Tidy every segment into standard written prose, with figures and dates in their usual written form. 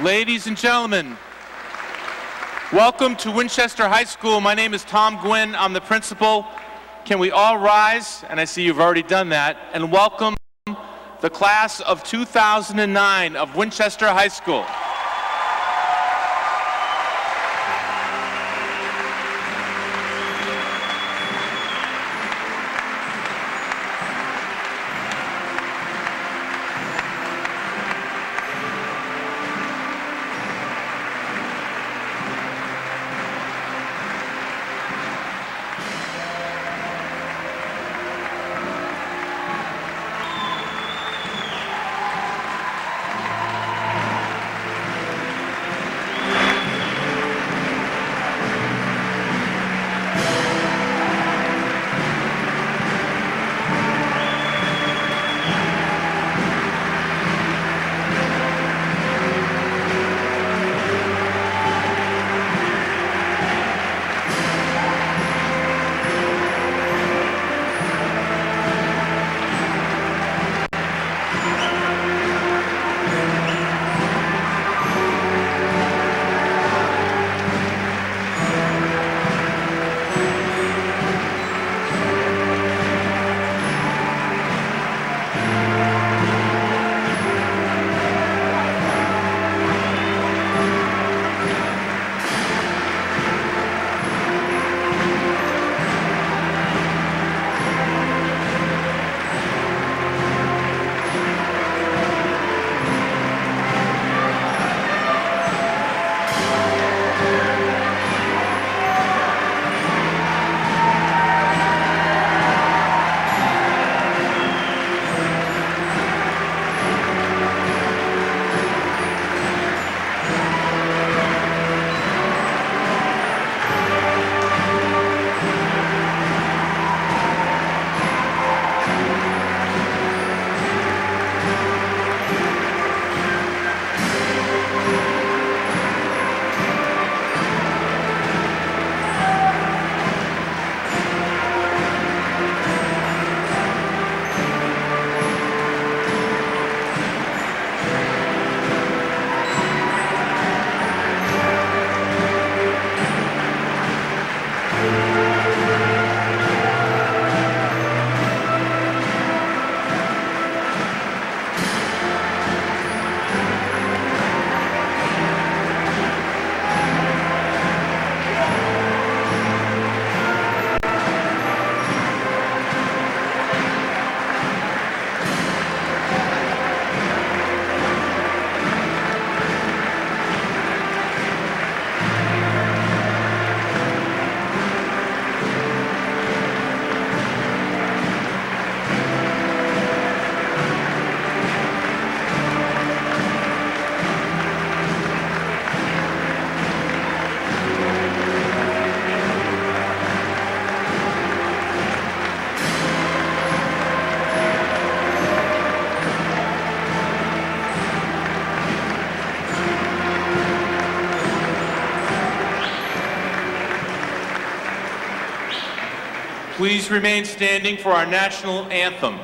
Ladies and gentlemen, welcome to Winchester High School. My name is Tom Gwynn. I'm the principal. Can we all rise? And I see you've already done that. And welcome the class of 2009 of Winchester High School. Please remain standing for our national anthem.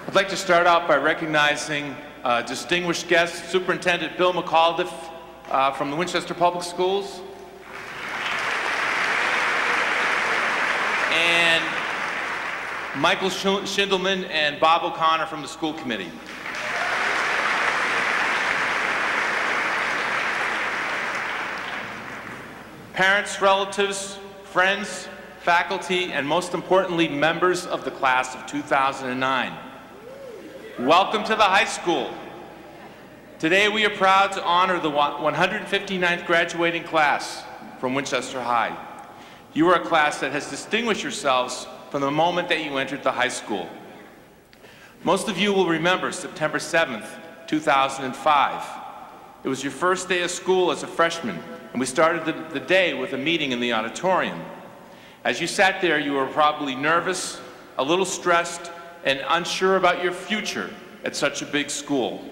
I'd like to start out by recognizing distinguished guest, Superintendent Bill McAuliffe from the Winchester Public Schools, and Michael Schindelman and Bob O'Connor from the school committee. Parents, relatives, friends, faculty, and most importantly, members of the class of 2009. Welcome to the high school. Today we are proud to honor the 159th graduating class from Winchester High. You are a class that has distinguished yourselves from the moment that you entered the high school. Most of you will remember September 7th, 2005. It was your first day of school as a freshman, and we started the day with a meeting in the auditorium. As you sat there, you were probably nervous, a little stressed, and unsure about your future at such a big school.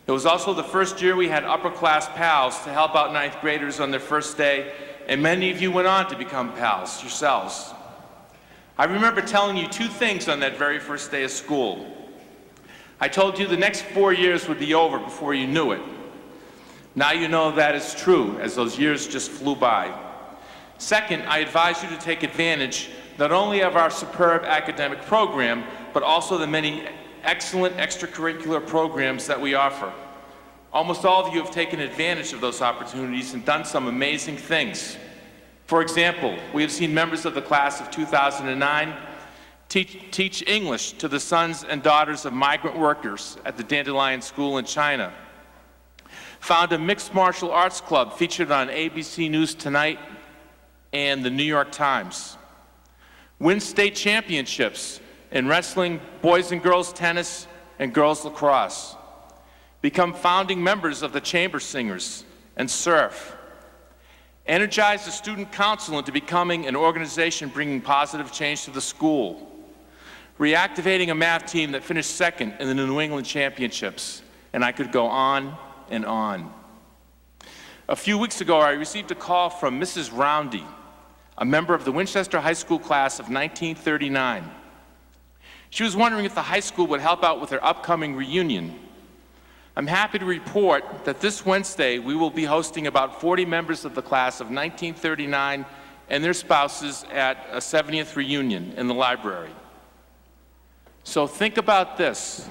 It was also the first year we had upper class pals to help out ninth graders on their first day, and many of you went on to become pals yourselves. I remember telling you two things on that very first day of school. I told you the next 4 years would be over before you knew it. Now you know that is true, as those years just flew by. Second, I advise you to take advantage not only of our superb academic program, but also the many excellent extracurricular programs that we offer. Almost all of you have taken advantage of those opportunities and done some amazing things. For example, we have seen members of the class of 2009 teach English to the sons and daughters of migrant workers at the Dandelion School in China, found a mixed martial arts club featured on ABC News Tonight and the New York Times, win state championships in wrestling, boys and girls tennis, and girls lacrosse, become founding members of the Chamber Singers and surf, energize the student council into becoming an organization bringing positive change to the school, reactivating a math team that finished second in the New England Championships, and I could go on and on. A few weeks ago, I received a call from Mrs. Roundy, a member of the Winchester High School class of 1939. She was wondering if the high school would help out with their upcoming reunion. I'm happy to report that this Wednesday we will be hosting about 40 members of the class of 1939 and their spouses at a 70th reunion in the library. So think about this.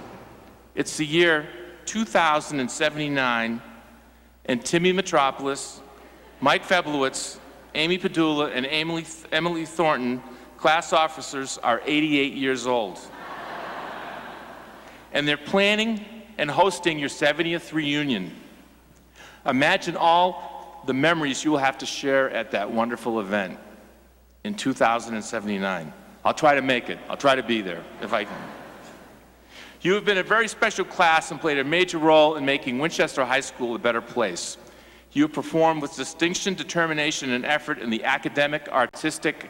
It's the year 2079, and Timmy Metropolis, Mike Feblowitz, Amy Padula, and Emily Thornton, class officers, are 88 years old. And they're planning and hosting your 70th reunion. Imagine all the memories you will have to share at that wonderful event in 2079. I'll try to make it. I'll try to be there if I can. You have been a very special class and played a major role in making Winchester High School a better place. You have performed with distinction, determination, and effort in the academic, artistic,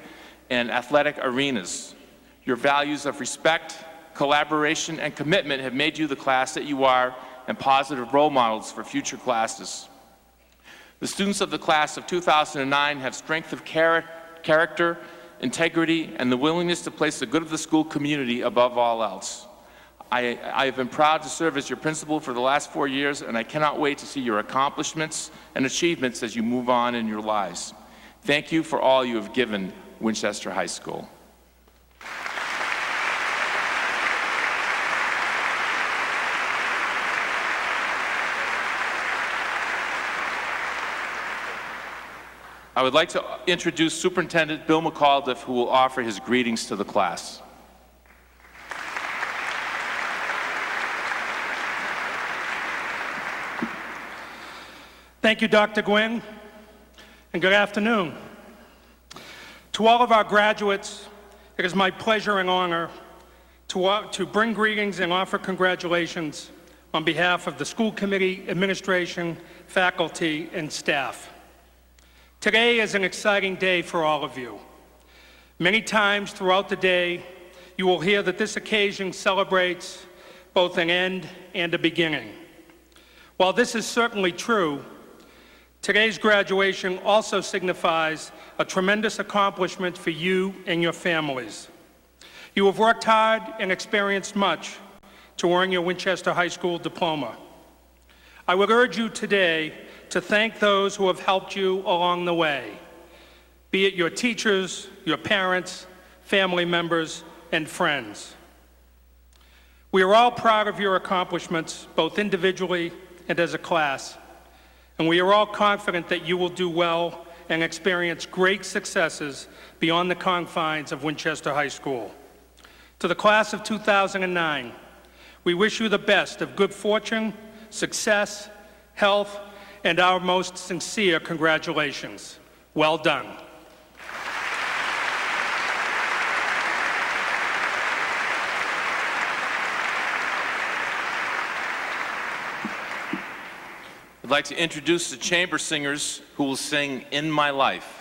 and athletic arenas. Your values of respect, collaboration, and commitment have made you the class that you are and positive role models for future classes. The students of the class of 2009 have strength of character, integrity, and the willingness to place the good of the school community above all else. I have been proud to serve as your principal for the last 4 years, and I cannot wait to see your accomplishments and achievements as you move on in your lives. Thank you for all you have given Winchester High School. I would like to introduce Superintendent Bill McAuliffe, who will offer his greetings to the class. Thank you, Dr. Gwynn, and good afternoon. To all of our graduates, it is my pleasure and honor to bring greetings and offer congratulations on behalf of the school committee, administration, faculty, and staff. Today is an exciting day for all of you. Many times throughout the day, you will hear that this occasion celebrates both an end and a beginning. While this is certainly true, today's graduation also signifies a tremendous accomplishment for you and your families. You have worked hard and experienced much to earn your Winchester High School diploma. I would urge you today to thank those who have helped you along the way, be it your teachers, your parents, family members, and friends. We are all proud of your accomplishments, both individually and as a class, and we are all confident that you will do well and experience great successes beyond the confines of Winchester High School. To the class of 2009, we wish you the best of good fortune, success, health, and our most sincere congratulations. Well done. I'd like to introduce the chamber singers who will sing "In My Life."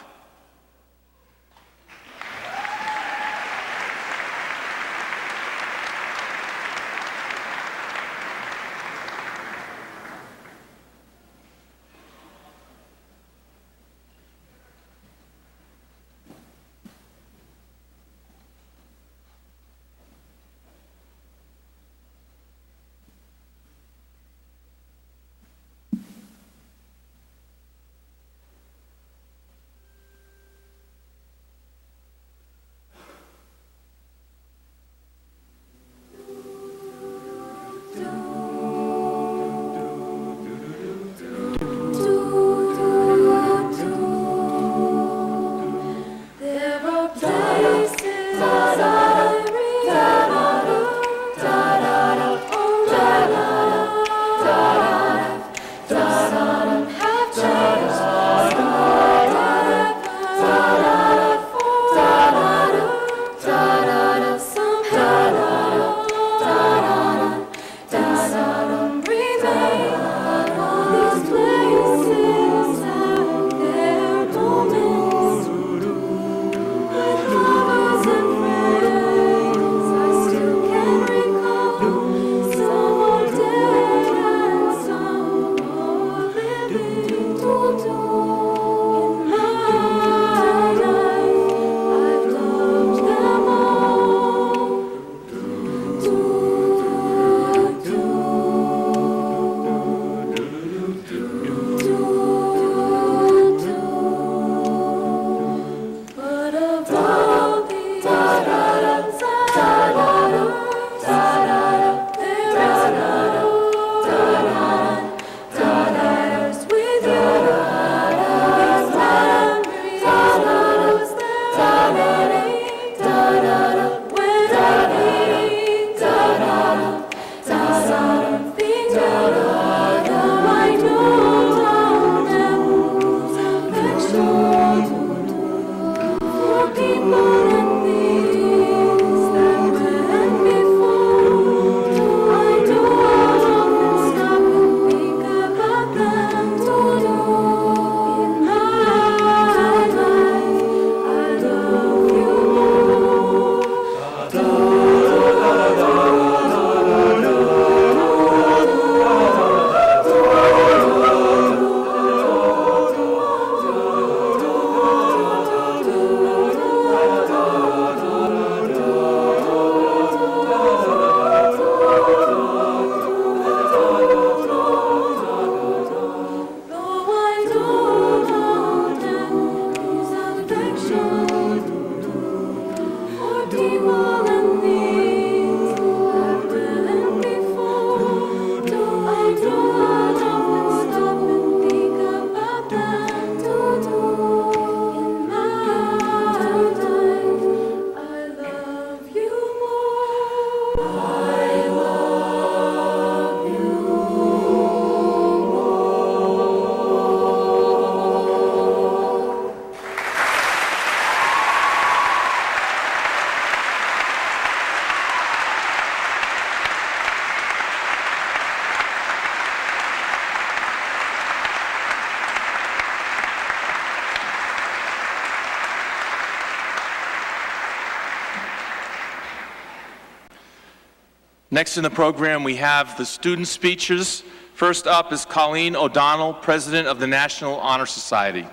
Next in the program, we have the student speeches. First up is Colleen O'Donnell, President of the National Honor Society.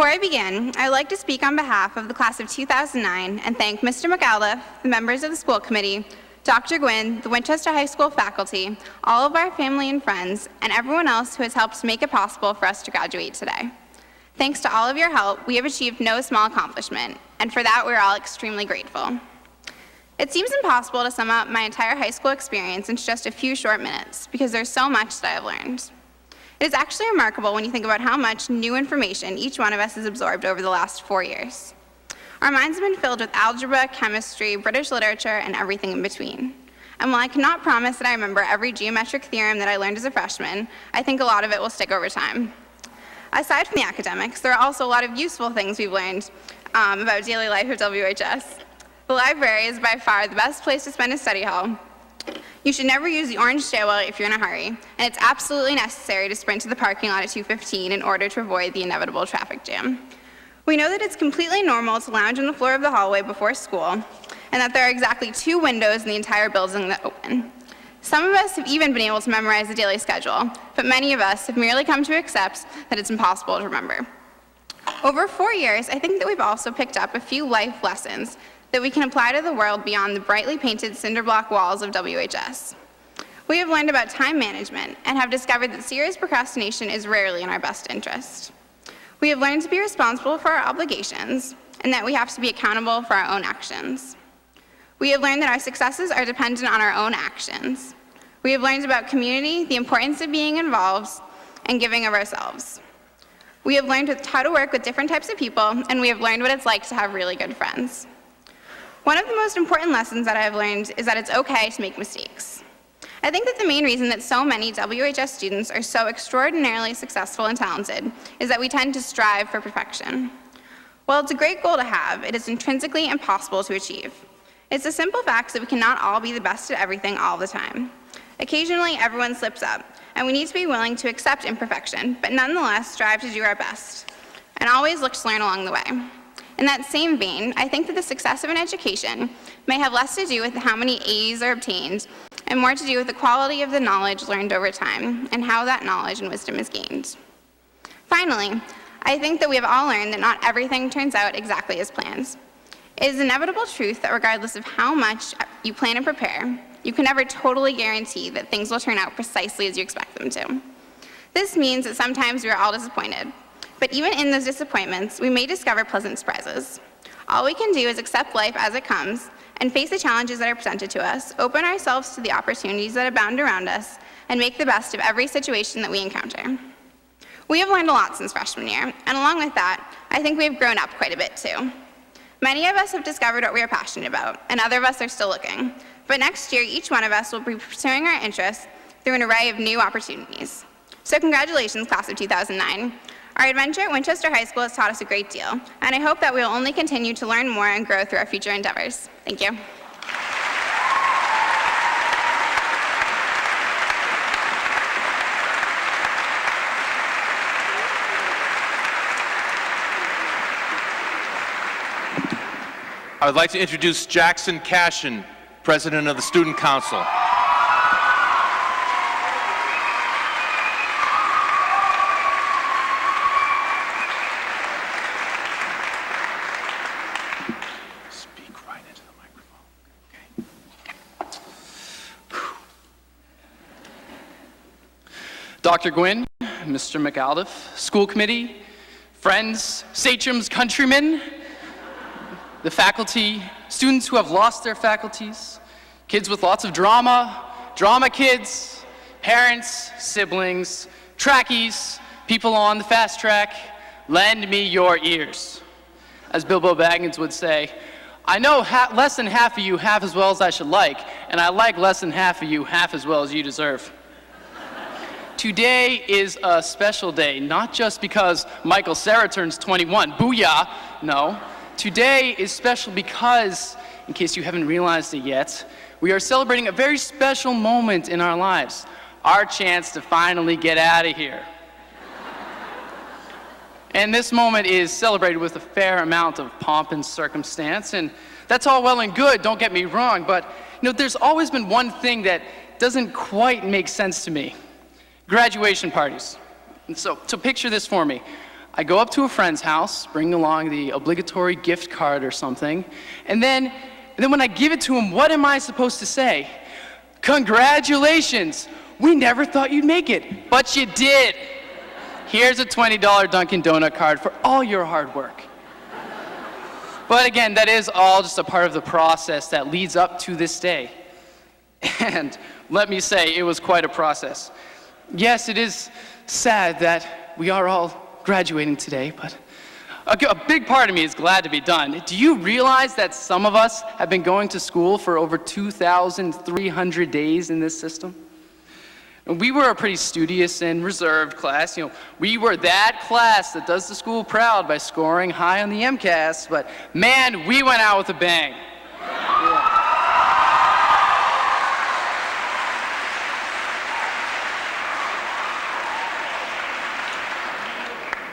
Before I begin, I would like to speak on behalf of the class of 2009 and thank Mr. McAuliffe, the members of the school committee, Dr. Gwynn, the Winchester High School faculty, all of our family and friends, and everyone else who has helped make it possible for us to graduate today. Thanks to all of your help, we have achieved no small accomplishment, and for that we're all extremely grateful. It seems impossible to sum up my entire high school experience in just a few short minutes because there's so much that I have learned. It is actually remarkable when you think about how much new information each one of us has absorbed over the last 4 years. Our minds have been filled with algebra, chemistry, British literature, and everything in between. And while I cannot promise that I remember every geometric theorem that I learned as a freshman, I think a lot of it will stick over time. Aside from the academics, there are also a lot of useful things we've learned about daily life at WHS. The library is by far the best place to spend a study hall. You should never use the orange stairwell if you're in a hurry, and it's absolutely necessary to sprint to the parking lot at 2:15 in order to avoid the inevitable traffic jam. We know that it's completely normal to lounge on the floor of the hallway before school, and that there are exactly 2 windows in the entire building that open. Some of us have even been able to memorize the daily schedule, but many of us have merely come to accept that it's impossible to remember. Over 4 years, I think that we've also picked up a few life lessons that we can apply to the world beyond the brightly painted cinder block walls of WHS. We have learned about time management and have discovered that serious procrastination is rarely in our best interest. We have learned to be responsible for our obligations and that we have to be accountable for our own actions. We have learned that our successes are dependent on our own actions. We have learned about community, the importance of being involved, and giving of ourselves. We have learned how to work with different types of people, and we have learned what it's like to have really good friends. One of the most important lessons that I have learned is that it's okay to make mistakes. I think that the main reason that so many WHS students are so extraordinarily successful and talented is that we tend to strive for perfection. While it's a great goal to have, it is intrinsically impossible to achieve. It's a simple fact that we cannot all be the best at everything all the time. Occasionally, everyone slips up, and we need to be willing to accept imperfection, but nonetheless strive to do our best, and always look to learn along the way. In that same vein, I think that the success of an education may have less to do with how many A's are obtained and more to do with the quality of the knowledge learned over time and how that knowledge and wisdom is gained. Finally, I think that we have all learned that not everything turns out exactly as planned. It is an inevitable truth that regardless of how much you plan and prepare, you can never totally guarantee that things will turn out precisely as you expect them to. This means that sometimes we are all disappointed. But even in those disappointments, we may discover pleasant surprises. All we can do is accept life as it comes and face the challenges that are presented to us, open ourselves to the opportunities that abound around us, and make the best of every situation that we encounter. We have learned a lot since freshman year, and along with that, I think we have grown up quite a bit too. Many of us have discovered what we are passionate about, and other of us are still looking. But next year, each one of us will be pursuing our interests through an array of new opportunities. So congratulations, class of 2009. Our adventure at Winchester High School has taught us a great deal, and I hope that we will only continue to learn more and grow through our future endeavors. Thank you. I would like to introduce Jackson Cashin, President of the Student Council. Speak right into the microphone. Okay. Dr. Gwynn, Mr. McAuliffe, school committee, friends, sachems, countrymen, the faculty, students who have lost their faculties, kids with lots of drama, drama kids, parents, siblings, trackies, people on the fast track, lend me your ears. As Bilbo Baggins would say, I know less than half of you half as well as I should like, and I like less than half of you half as well as you deserve. Today is a special day, not just because Michael Cera turns 21, booyah, no. Today is special because, in case you haven't realized it yet, we are celebrating a very special moment in our lives, our chance to finally get out of here. And this moment is celebrated with a fair amount of pomp and circumstance, and that's all well and good, don't get me wrong, but there's always been one thing that doesn't quite make sense to me. Graduation parties. And so picture this for me. I go up to a friend's house, bring along the obligatory gift card or something, and then when I give it to him, what am I supposed to say? Congratulations! We never thought you'd make it, but you did. Here's a $20 Dunkin' Donut card for all your hard work. But again, that is all just a part of the process that leads up to this day. And let me say, it was quite a process. Yes, it is sad that we are all graduating today, but a big part of me is glad to be done. Do you realize that some of us have been going to school for over 2,300 days in this system? And we were a pretty studious and reserved class. We were that class that does the school proud by scoring high on the MCAS, but man, we went out with a bang. Yeah.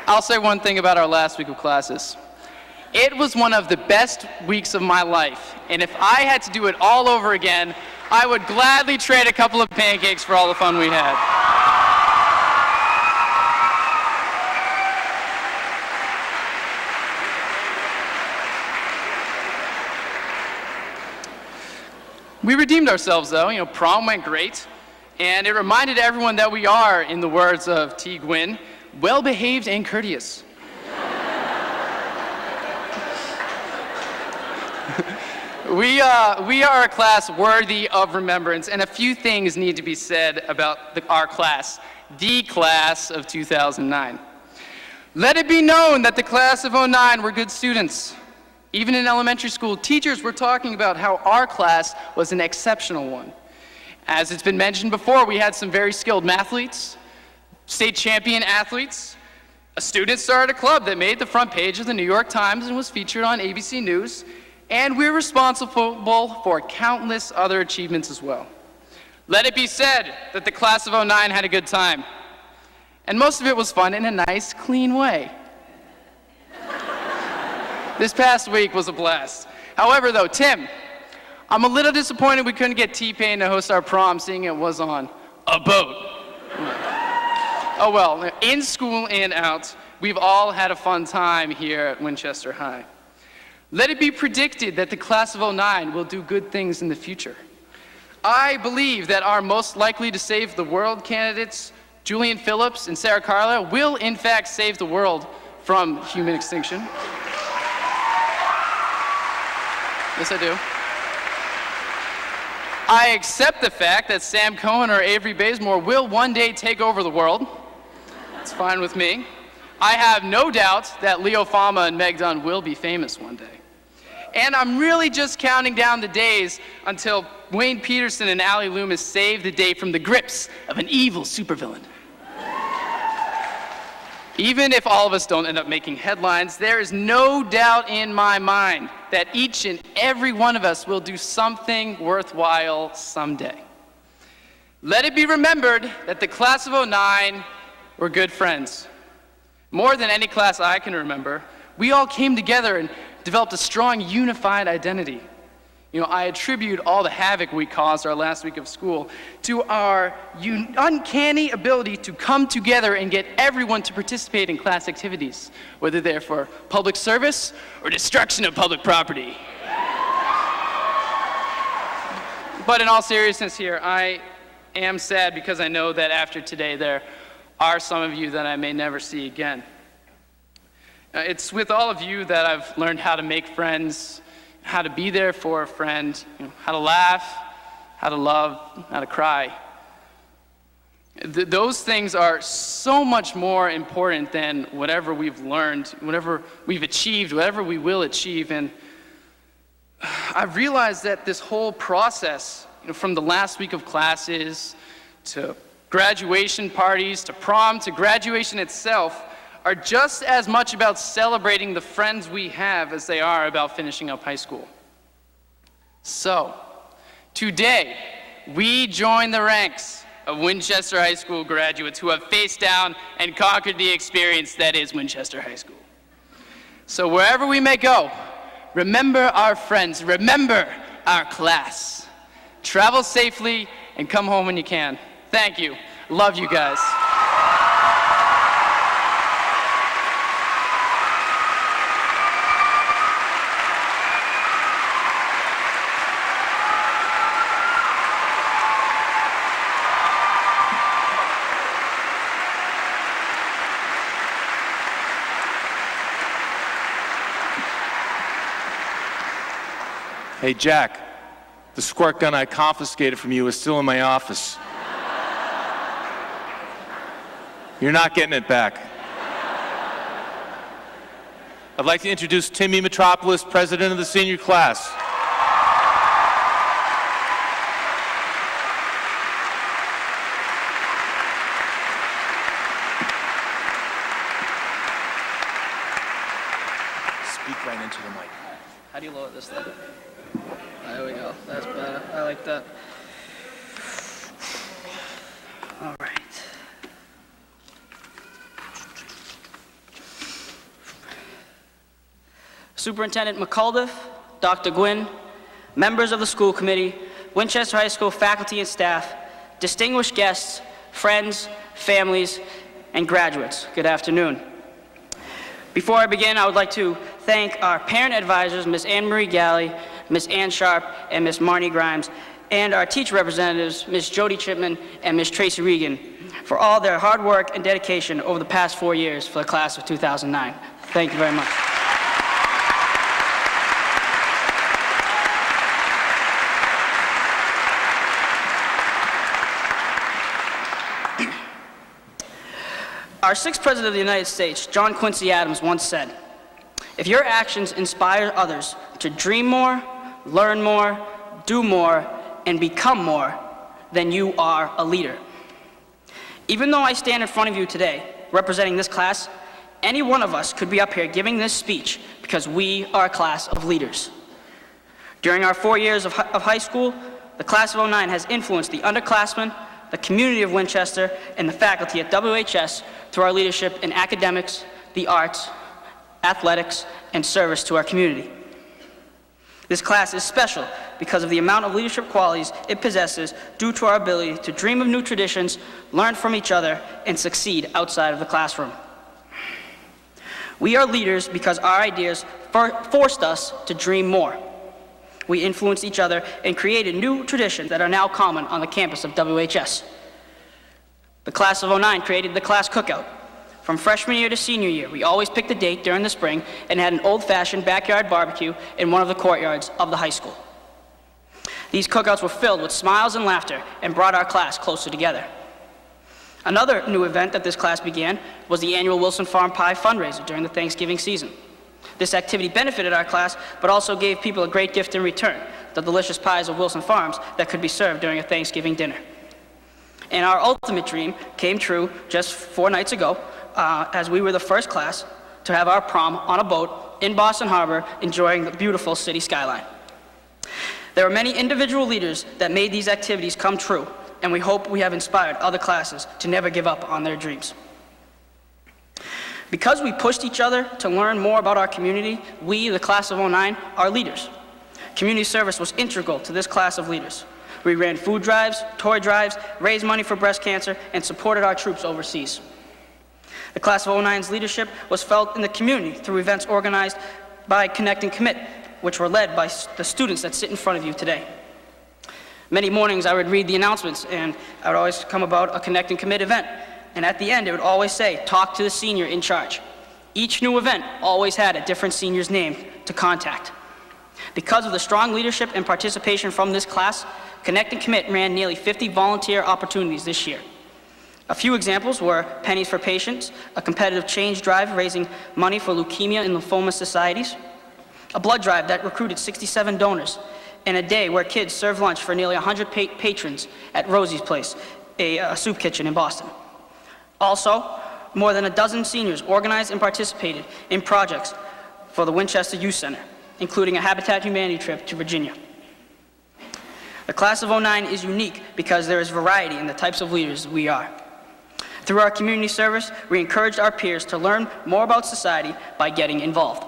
I'll say one thing about our last week of classes. It was one of the best weeks of my life, and if I had to do it all over again, I would gladly trade a couple of pancakes for all the fun we had. We redeemed ourselves, though. Prom went great, and it reminded everyone that we are, in the words of T. Gwynn, well-behaved and courteous. We are a class worthy of remembrance, and a few things need to be said about our class, the class of 2009. Let it be known that the class of '09 were good students. Even in elementary school, teachers were talking about how our class was an exceptional one. As it's been mentioned before, we had some very skilled mathletes, state champion athletes. A student started a club that made the front page of the New York Times and was featured on ABC News. And we're responsible for countless other achievements as well. Let it be said that the class of '09 had a good time. And most of it was fun in a nice, clean way. This past week was a blast. However, though, Tim, I'm a little disappointed we couldn't get T-Pain to host our prom, seeing it was on a boat. Oh well, in school and out, we've all had a fun time here at Winchester High. Let it be predicted that the class of '09 will do good things in the future. I believe that our most likely to save the world candidates, Julian Phillips and Sarah Carlisle, will in fact save the world from human extinction. Yes, I do. I accept the fact that Sam Cohen or Avery Bazemore will one day take over the world. It's fine with me. I have no doubt that Leo Fama and Meg Dunn will be famous one day. And I'm really just counting down the days until Wayne Peterson and Allie Loomis save the day from the grips of an evil supervillain. Even if all of us don't end up making headlines, there is no doubt in my mind that each and every one of us will do something worthwhile someday. Let it be remembered that the class of '09 were good friends. More than any class I can remember, we all came together and developed a strong, unified identity. I attribute all the havoc we caused our last week of school to our uncanny ability to come together and get everyone to participate in class activities, whether they're for public service or destruction of public property. But in all seriousness here, I am sad because I know that after today there are some of you that I may never see again. It's with all of you that I've learned how to make friends, how to be there for a friend, how to laugh, how to love, how to cry. Those things are so much more important than whatever we've learned, whatever we've achieved, whatever we will achieve. And I've realized that this whole process, from the last week of classes to graduation parties to prom to graduation itself, are just as much about celebrating the friends we have as they are about finishing up high school. So, today, we join the ranks of Winchester High School graduates who have faced down and conquered the experience that is Winchester High School. So wherever we may go, remember our friends, remember our class. Travel safely and come home when you can. Thank you. Love you guys. Hey, Jack, the squirt gun I confiscated from you is still in my office. You're not getting it back. I'd like to introduce Timmy Metropolis, president of the senior class. Speak right into the mic. How do you lower this thing? There we go. That's better. I like that. All right. Superintendent McAuliffe, Dr. Gwynn, members of the school committee, Winchester High School faculty and staff, distinguished guests, friends, families, and graduates, good afternoon. Before I begin, I would like to thank our parent advisors, Ms. Anne Marie Galley, Ms. Ann Sharp, and Ms. Marnie Grimes, and our teacher representatives, Ms. Jody Chipman and Ms. Tracy Regan, for all their hard work and dedication over the past 4 years for the class of 2009. Thank you very much. Our sixth President of the United States, John Quincy Adams, once said, "If your actions inspire others to dream more, learn more, do more, and become more, then you are a leader." Even though I stand in front of you today, representing this class, any one of us could be up here giving this speech because we are a class of leaders. During our 4 years of high school, the class of '09 has influenced the underclassmen, the community of Winchester, and the faculty at WHS through our leadership in academics, the arts, athletics, and service to our community. This class is special because of the amount of leadership qualities it possesses due to our ability to dream of new traditions, learn from each other, and succeed outside of the classroom. We are leaders because our ideas forced us to dream more. We influenced each other and created new traditions that are now common on the campus of WHS. The class of '09 created the class cookout. From freshman year to senior year, we always picked a date during the spring and had an old-fashioned backyard barbecue in one of the courtyards of the high school. These cookouts were filled with smiles and laughter and brought our class closer together. Another new event that this class began was the annual Wilson Farm Pie fundraiser during the Thanksgiving season. This activity benefited our class, but also gave people a great gift in return, the delicious pies of Wilson Farms that could be served during a Thanksgiving dinner. And our ultimate dream came true just 4 nights ago, as we were the first class to have our prom on a boat in Boston Harbor, enjoying the beautiful city skyline. There are many individual leaders that made these activities come true, and we hope we have inspired other classes to never give up on their dreams. Because we pushed each other to learn more about our community, we, the class of '09, are leaders. Community service was integral to this class of leaders. We ran food drives, toy drives, raised money for breast cancer, and supported our troops overseas. The class of '09's leadership was felt in the community through events organized by Connect and Commit, which were led by the students that sit in front of you today. Many mornings I would read the announcements, and I would always come about a Connect and Commit event. And at the end, it would always say, "Talk to the senior in charge." Each new event always had a different senior's name to contact. Because of the strong leadership and participation from this class, Connect and Commit ran nearly 50 volunteer opportunities this year. A few examples were Pennies for Patients, a competitive change drive raising money for leukemia and lymphoma societies, a blood drive that recruited 67 donors, and a day where kids served lunch for nearly 100 patrons at Rosie's Place, a soup kitchen in Boston. Also, more than a dozen seniors organized and participated in projects for the Winchester Youth Center, including a Habitat Humanity trip to Virginia. The class of '09 is unique because there is variety in the types of leaders we are. Through our community service, we encouraged our peers to learn more about society by getting involved.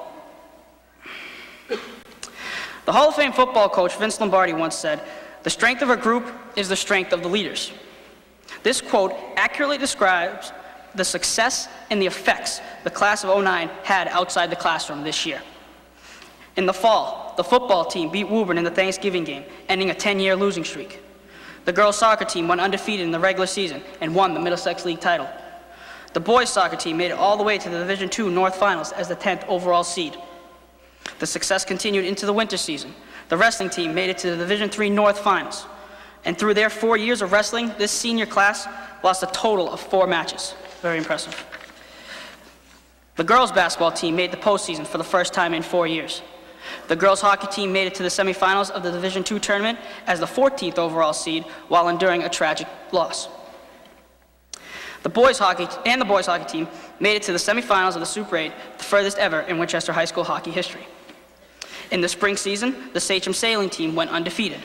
The Hall of Fame football coach Vince Lombardi once said, "The strength of a group is the strength of the leaders." This quote accurately describes the success and the effects the class of '09 had outside the classroom this year. In the fall, the football team beat Woburn in the Thanksgiving game, ending a 10-year losing streak. The girls' soccer team went undefeated in the regular season and won the Middlesex League title. The boys' soccer team made it all the way to the Division II North Finals as the 10th overall seed. The success continued into the winter season. The wrestling team made it to the Division III North Finals. And through their 4 years of wrestling, this senior class lost a total of 4 matches. Very impressive. The girls basketball team made the postseason for the first time in 4 years. The girls hockey team made it to the semifinals of the Division II tournament as the 14th overall seed while enduring a tragic loss. The boys hockey team made it to the semifinals of the Super 8, the furthest ever in Winchester High School hockey history. In the spring season, the Sachem sailing team went undefeated.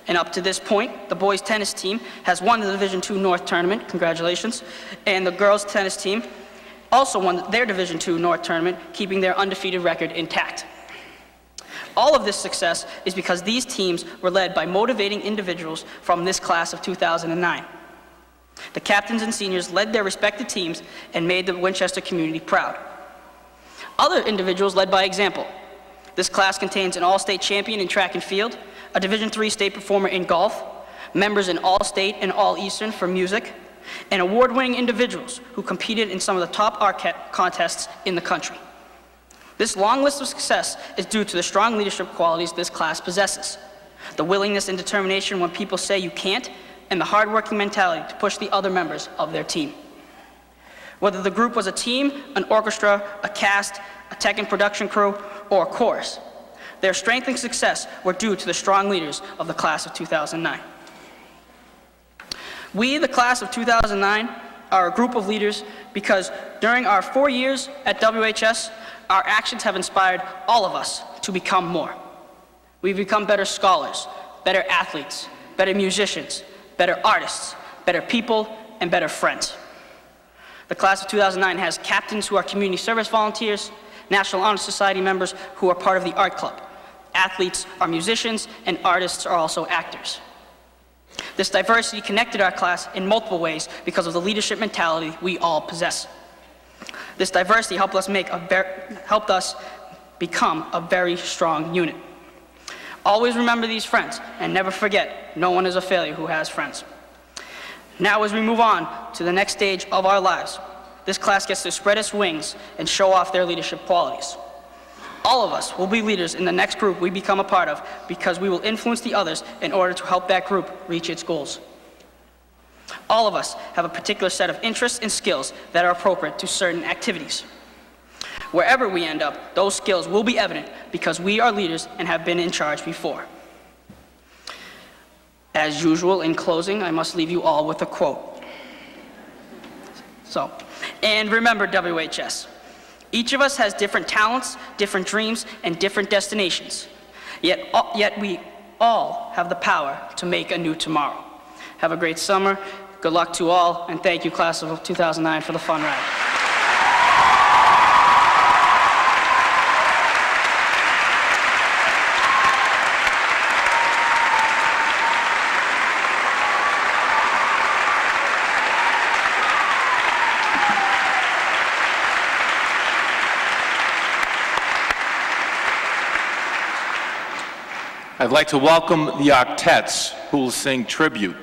And up to this point, the boys tennis team has won the Division II North tournament, congratulations, and the girls tennis team also won their Division II North tournament, keeping their undefeated record intact. All of this success is because these teams were led by motivating individuals from this class of 2009. The captains and seniors led their respective teams and made the Winchester community proud. Other individuals led by example. This class contains an all-state champion in track and field, a Division III state performer in golf, members in All-State and All-Eastern for music, and award-winning individuals who competed in some of the top art contests in the country. This long list of success is due to the strong leadership qualities this class possesses, the willingness and determination when people say you can't, and the hard-working mentality to push the other members of their team. Whether the group was a team, an orchestra, a cast, a tech and production crew, or a chorus, their strength and success were due to the strong leaders of the class of 2009. We, the class of 2009, are a group of leaders because during our 4 years at WHS, our actions have inspired all of us to become more. We've become better scholars, better athletes, better musicians, better artists, better people, and better friends. The class of 2009 has captains who are community service volunteers, National Honor Society members who are part of the art club. Athletes are musicians, and artists are also actors. This diversity connected our class in multiple ways because of the leadership mentality we all possess. This diversity helped us become a very strong unit. Always remember these friends, and never forget, no one is a failure who has friends. Now as we move on to the next stage of our lives, this class gets to spread its wings and show off their leadership qualities. All of us will be leaders in the next group we become a part of because we will influence the others in order to help that group reach its goals. All of us have a particular set of interests and skills that are appropriate to certain activities. Wherever we end up, those skills will be evident because we are leaders and have been in charge before. As usual, in closing, I must leave you all with a quote. And remember WHS. Each of us has different talents, different dreams, and different destinations. Yet we all have the power to make a new tomorrow. Have a great summer. Good luck to all, and thank you, class of 2009, for the fun ride. I'd like to welcome the octets who will sing tribute.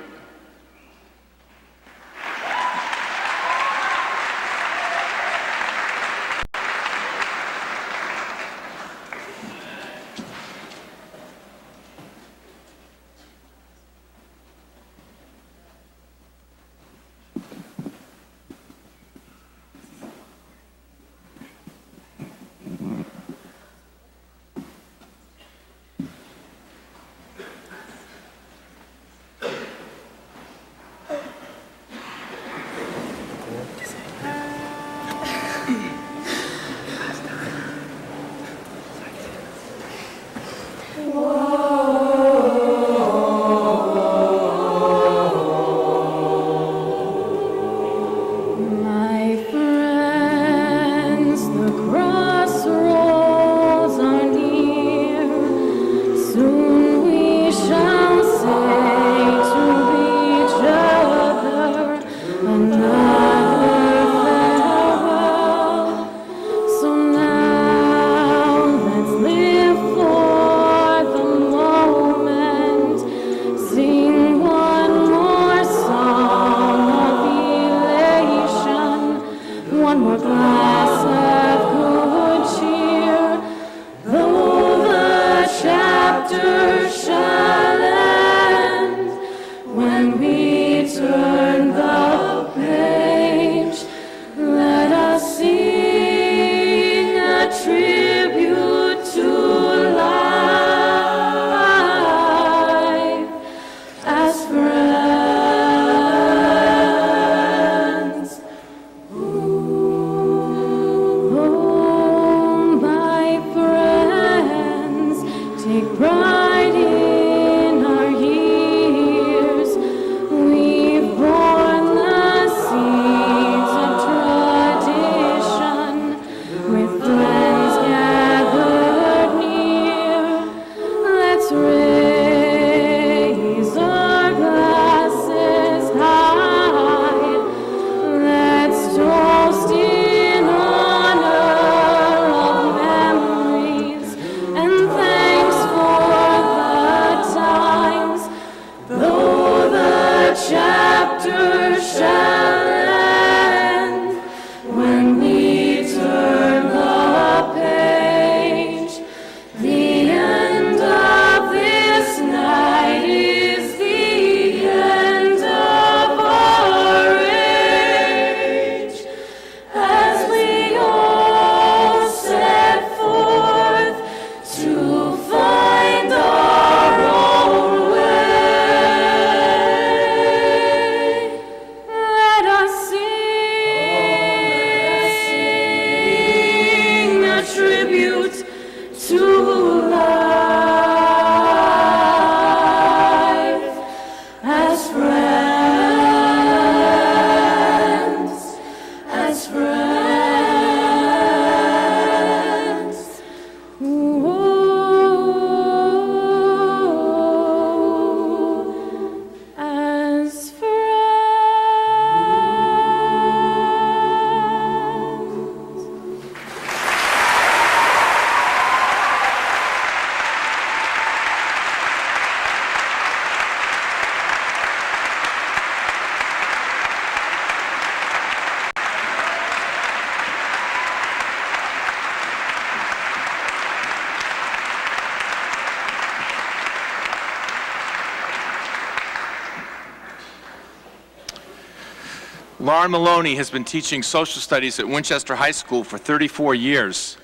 Lauren Maloney has been teaching social studies at Winchester High School for 34 years.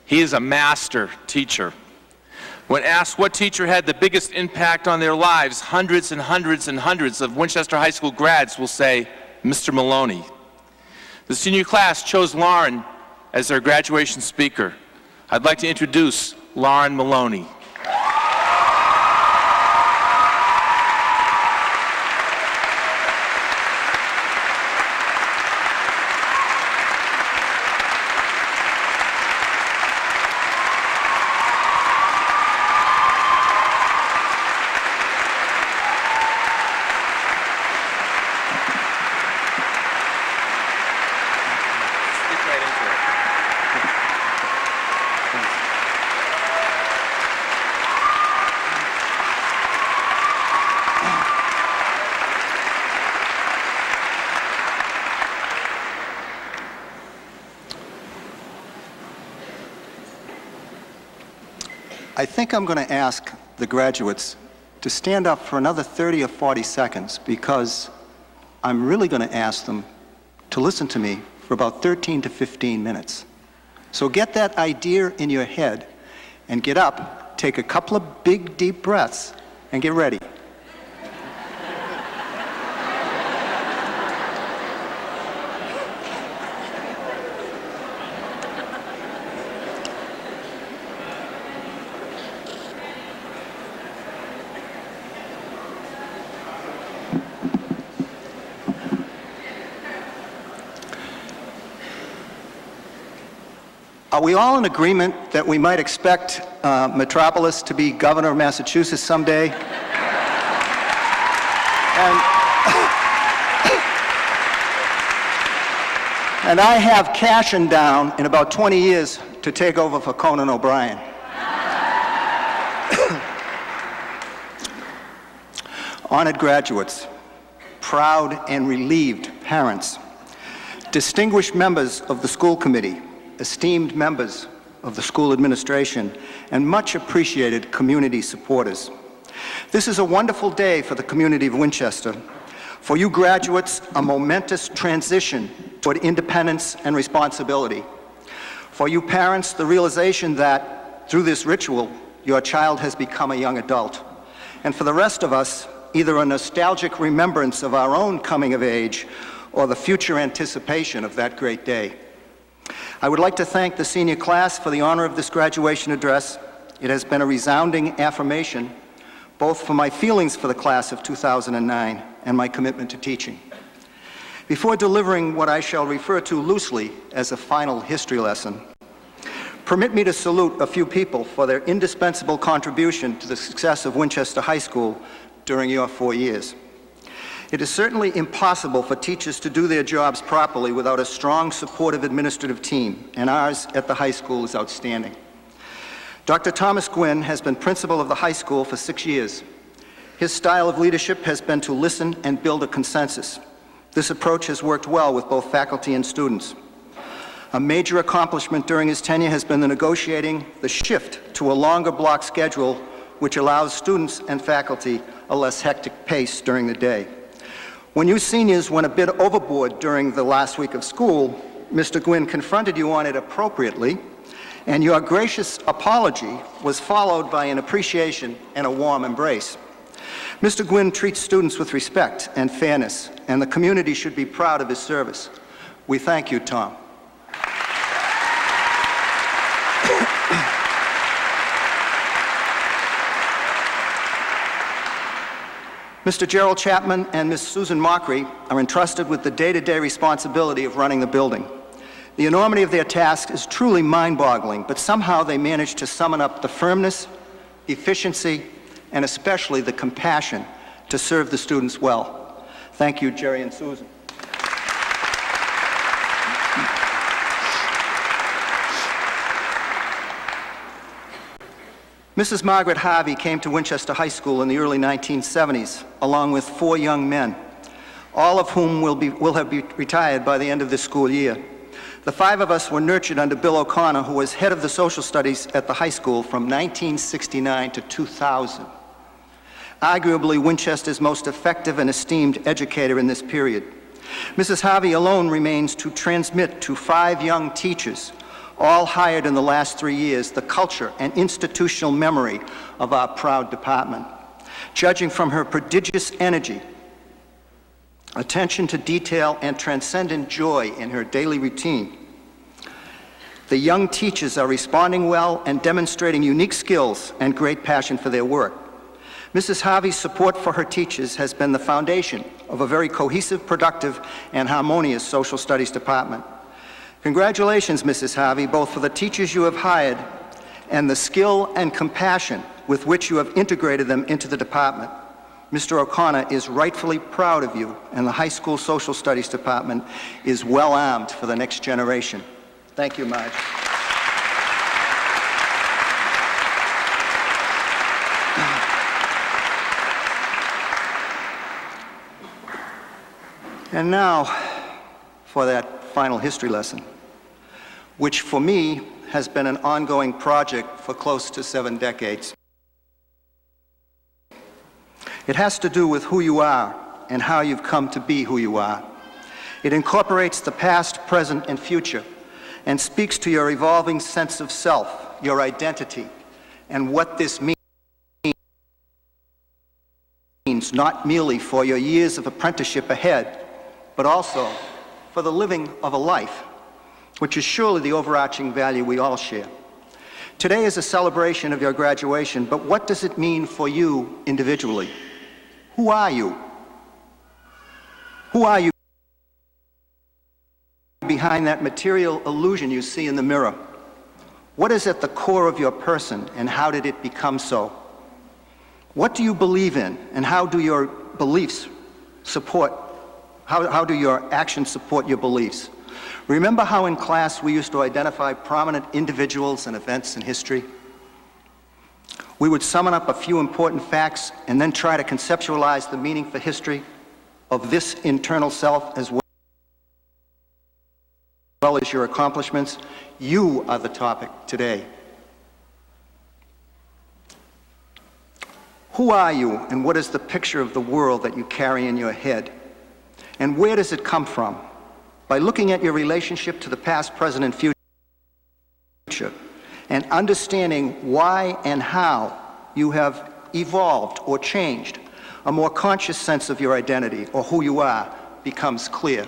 He is a master teacher. When asked what teacher had the biggest impact on their lives, hundreds and hundreds and hundreds of Winchester High School grads will say, Mr. Maloney. The senior class chose Lauren as their graduation speaker. I'd like to introduce Lauren Maloney. I think I'm going to ask the graduates to stand up for another 30 or 40 seconds because I'm really going to ask them to listen to me for about 13 to 15 minutes. So get that idea in your head and get up, take a couple of big, deep breaths, and get ready. Are we all in agreement that we might expect Metropolis to be governor of Massachusetts someday? And I have cashing down in about 20 years to take over for Conan O'Brien. Honored graduates, proud and relieved parents, distinguished members of the school committee, esteemed members of the school administration, and much appreciated community supporters. This is a wonderful day for the community of Winchester. For you graduates, a momentous transition toward independence and responsibility. For you parents, the realization that through this ritual, your child has become a young adult. And for the rest of us, either a nostalgic remembrance of our own coming of age or the future anticipation of that great day. I would like to thank the senior class for the honor of this graduation address. It has been a resounding affirmation, both for my feelings for the class of 2009 and my commitment to teaching. Before delivering what I shall refer to loosely as a final history lesson, permit me to salute a few people for their indispensable contribution to the success of Winchester High School during your 4 years. It is certainly impossible for teachers to do their jobs properly without a strong, supportive administrative team, and ours at the high school is outstanding. Dr. Thomas Gwynn has been principal of the high school for 6 years. His style of leadership has been to listen and build a consensus. This approach has worked well with both faculty and students. A major accomplishment during his tenure has been the negotiating the shift to a longer block schedule, which allows students and faculty a less hectic pace during the day. When you seniors went a bit overboard during the last week of school, Mr. Gwynn confronted you on it appropriately, and your gracious apology was followed by an appreciation and a warm embrace. Mr. Gwynn treats students with respect and fairness, and the community should be proud of his service. We thank you, Tom. Mr. Gerald Chapman and Ms. Susan Mockery are entrusted with the day-to-day responsibility of running the building. The enormity of their task is truly mind-boggling, but somehow they manage to summon up the firmness, efficiency, and especially the compassion to serve the students well. Thank you, Jerry and Susan. Mrs. Margaret Harvey came to Winchester High School in the early 1970s, along with 4 young men, all of whom will have retired by the end of this school year. The 5 of us were nurtured under Bill O'Connor, who was head of the social studies at the high school from 1969 to 2000. Arguably Winchester's most effective and esteemed educator in this period. Mrs. Harvey alone remains to transmit to 5 young teachers, all hired in the last 3 years, the culture and institutional memory of our proud department. Judging from her prodigious energy, attention to detail, and transcendent joy in her daily routine, the young teachers are responding well and demonstrating unique skills and great passion for their work. Mrs. Harvey's support for her teachers has been the foundation of a very cohesive, productive, and harmonious social studies department. Congratulations, Mrs. Harvey, both for the teachers you have hired and the skill and compassion with which you have integrated them into the department. Mr. O'Connor is rightfully proud of you, and the high school social studies department is well armed for the next generation. Thank you, Marge. And now for that final history lesson, which for me has been an ongoing project for close to 7 decades. It has to do with who you are and how you've come to be who you are. It incorporates the past, present, and future, and speaks to your evolving sense of self, your identity, and what this means not merely for your years of apprenticeship ahead, but also for the living of a life, which is surely the overarching value we all share. Today is a celebration of your graduation, but what does it mean for you individually? Who are you? Who are you behind that material illusion you see in the mirror? What is at the core of your person, and how did it become so? What do you believe in, and how do your beliefs support, how do your actions support your beliefs? Remember how in class we used to identify prominent individuals and events in history? We would summon up a few important facts and then try to conceptualize the meaning for history of this internal self as well as your accomplishments. You are the topic today. Who are you, and what is the picture of the world that you carry in your head? And where does it come from? By looking at your relationship to the past, present, and future, and understanding why and how you have evolved or changed, a more conscious sense of your identity or who you are becomes clear.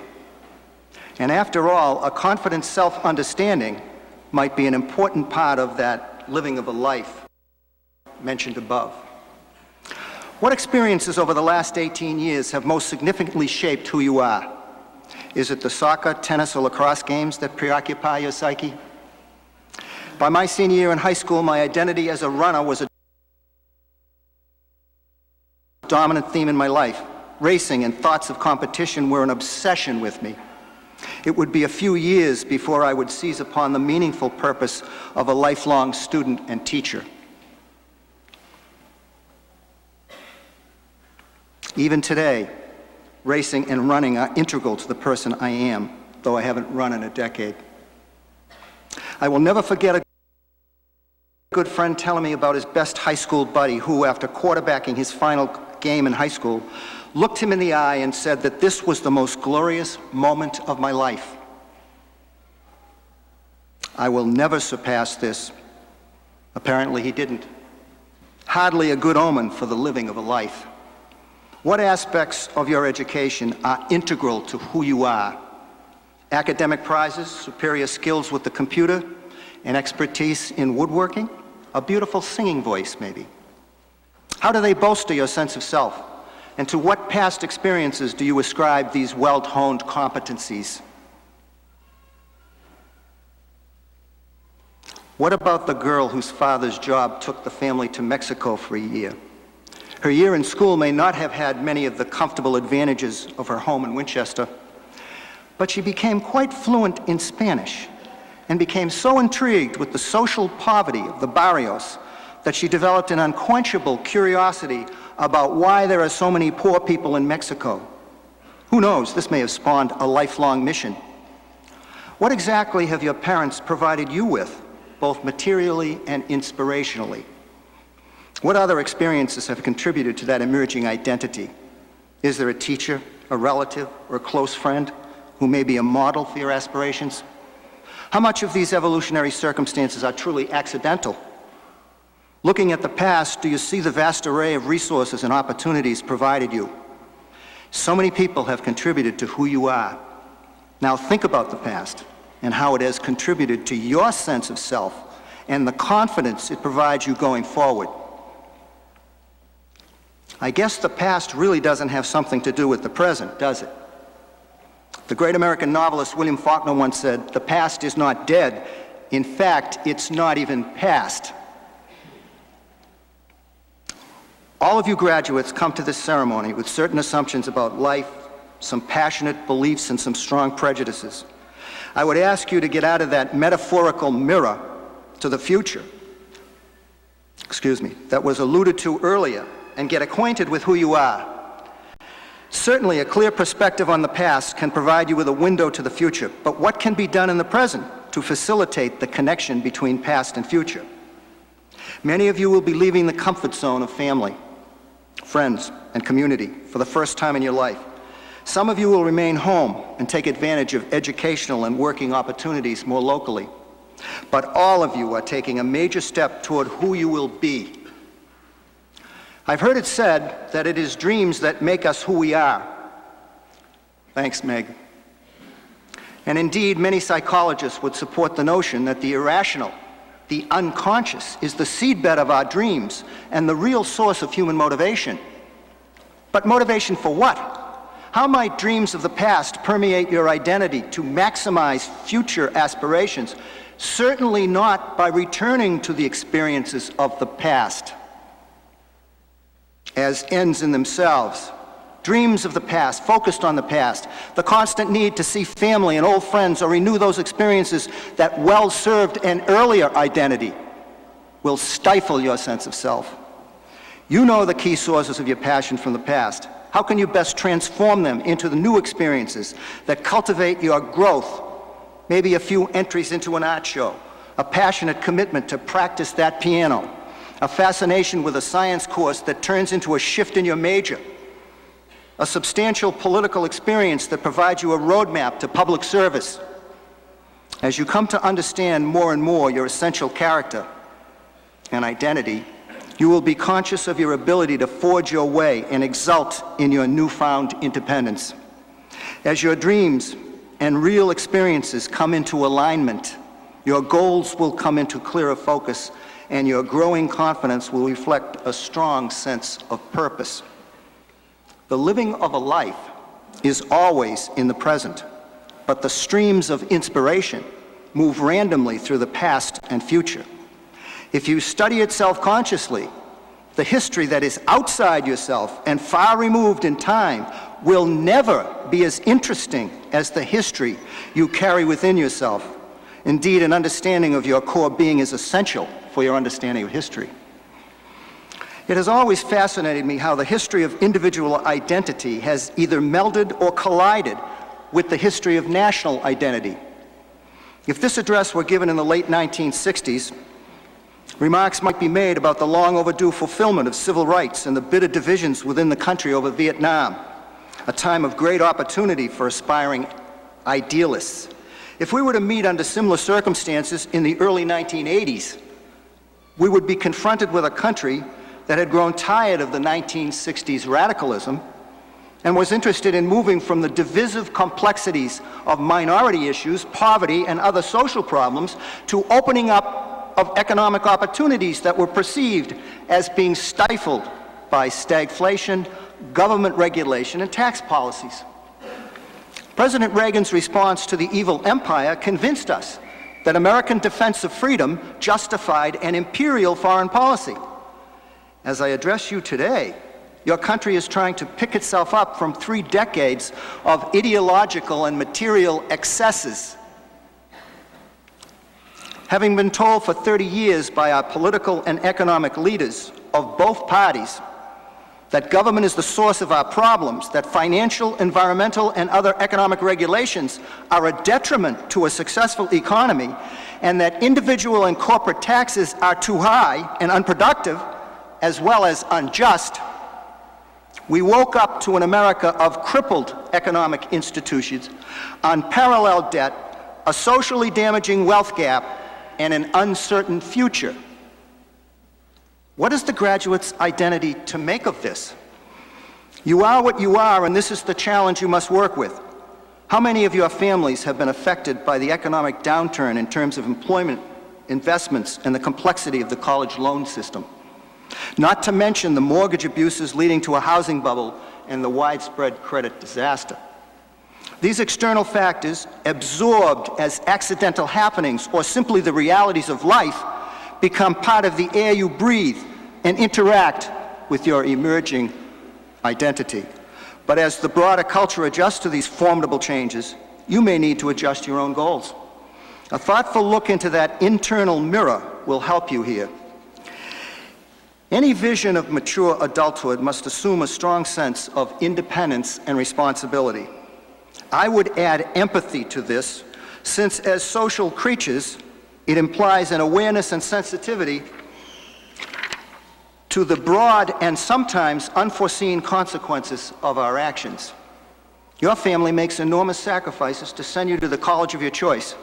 And after all, a confident self-understanding might be an important part of that living of a life mentioned above. What experiences over the last 18 years have most significantly shaped who you are? Is it the soccer, tennis, or lacrosse games that preoccupy your psyche? By my senior year in high school, my identity as a runner was a dominant theme in my life. Racing and thoughts of competition were an obsession with me. It would be a few years before I would seize upon the meaningful purpose of a lifelong student and teacher. Even today, racing and running are integral to the person I am, though I haven't run in a decade. I will never forget a good friend telling me about his best high school buddy who, after quarterbacking his final game in high school, looked him in the eye and said that this was the most glorious moment of my life. I will never surpass this. Apparently he didn't. Hardly a good omen for the living of a life. What aspects of your education are integral to who you are? Academic prizes, superior skills with the computer, and expertise in woodworking? A beautiful singing voice, maybe? How do they bolster your sense of self? And to what past experiences do you ascribe these well-honed competencies? What about the girl whose father's job took the family to Mexico for a year? Her year in school may not have had many of the comfortable advantages of her home in Winchester, but she became quite fluent in Spanish and became so intrigued with the social poverty of the barrios that she developed an unquenchable curiosity about why there are so many poor people in Mexico. Who knows, this may have spawned a lifelong mission. What exactly have your parents provided you with, both materially and inspirationally? What other experiences have contributed to that emerging identity? Is there a teacher, a relative, or a close friend who may be a model for your aspirations? How much of these evolutionary circumstances are truly accidental? Looking at the past, do you see the vast array of resources and opportunities provided you? So many people have contributed to who you are. Now think about the past and how it has contributed to your sense of self and the confidence it provides you going forward. I guess the past really doesn't have something to do with the present, does it? The great American novelist William Faulkner once said, "The past is not dead. In fact, it's not even past." All of you graduates come to this ceremony with certain assumptions about life, some passionate beliefs, and some strong prejudices. I would ask you to get out of that metaphorical mirror to the future, that was alluded to earlier, and get acquainted with who you are. Certainly, a clear perspective on the past can provide you with a window to the future, but what can be done in the present to facilitate the connection between past and future? Many of you will be leaving the comfort zone of family, friends, and community for the first time in your life. Some of you will remain home and take advantage of educational and working opportunities more locally. But all of you are taking a major step toward who you will be. I've heard it said that it is dreams that make us who we are. Thanks, Meg. And indeed, many psychologists would support the notion that the irrational, the unconscious, is the seedbed of our dreams and the real source of human motivation. But motivation for what? How might dreams of the past permeate your identity to maximize future aspirations? Certainly not by returning to the experiences of the past as ends in themselves. Dreams of the past, focused on the past, the constant need to see family and old friends or renew those experiences that well-served an earlier identity will stifle your sense of self. You know the key sources of your passion from the past. How can you best transform them into the new experiences that cultivate your growth? Maybe a few entries into an art show, a passionate commitment to practice that piano, a fascination with a science course that turns into a shift in your major, a substantial political experience that provides you a roadmap to public service. As you come to understand more and more your essential character and identity, you will be conscious of your ability to forge your way and exult in your newfound independence. As your dreams and real experiences come into alignment, your goals will come into clearer focus, and your growing confidence will reflect a strong sense of purpose. The living of a life is always in the present, but the streams of inspiration move randomly through the past and future. If you study it self-consciously, the history that is outside yourself and far removed in time will never be as interesting as the history you carry within yourself. Indeed, an understanding of your core being is essential for your understanding of history. It has always fascinated me how the history of individual identity has either melded or collided with the history of national identity. If this address were given in the late 1960s, remarks might be made about the long overdue fulfillment of civil rights and the bitter divisions within the country over Vietnam, a time of great opportunity for aspiring idealists. If we were to meet under similar circumstances in the early 1980s, we would be confronted with a country that had grown tired of the 1960s radicalism and was interested in moving from the divisive complexities of minority issues, poverty, and other social problems to opening up of economic opportunities that were perceived as being stifled by stagflation, government regulation, and tax policies. President Reagan's response to the evil empire convinced us that American defense of freedom justified an imperial foreign policy. As I address you today, your country is trying to pick itself up from 3 decades of ideological and material excesses. Having been told for 30 years by our political and economic leaders of both parties that government is the source of our problems, that financial, environmental, and other economic regulations are a detriment to a successful economy, and that individual and corporate taxes are too high and unproductive, as well as unjust, We woke up to an America of crippled economic institutions, unparalleled debt, a socially damaging wealth gap, and an uncertain future. What is the graduate's identity to make of this? You are what you are, and this is the challenge you must work with. How many of your families have been affected by the economic downturn in terms of employment, investments, and the complexity of the college loan system? Not to mention the mortgage abuses leading to a housing bubble and the widespread credit disaster. These external factors, absorbed as accidental happenings or simply the realities of life, become part of the air you breathe and interact with your emerging identity. But as the broader culture adjusts to these formidable changes, you may need to adjust your own goals. A thoughtful look into that internal mirror will help you here. Any vision of mature adulthood must assume a strong sense of independence and responsibility. I would add empathy to this, since as social creatures, it implies an awareness and sensitivity to the broad and sometimes unforeseen consequences of our actions. Your family makes enormous sacrifices to send you to the college of your choice.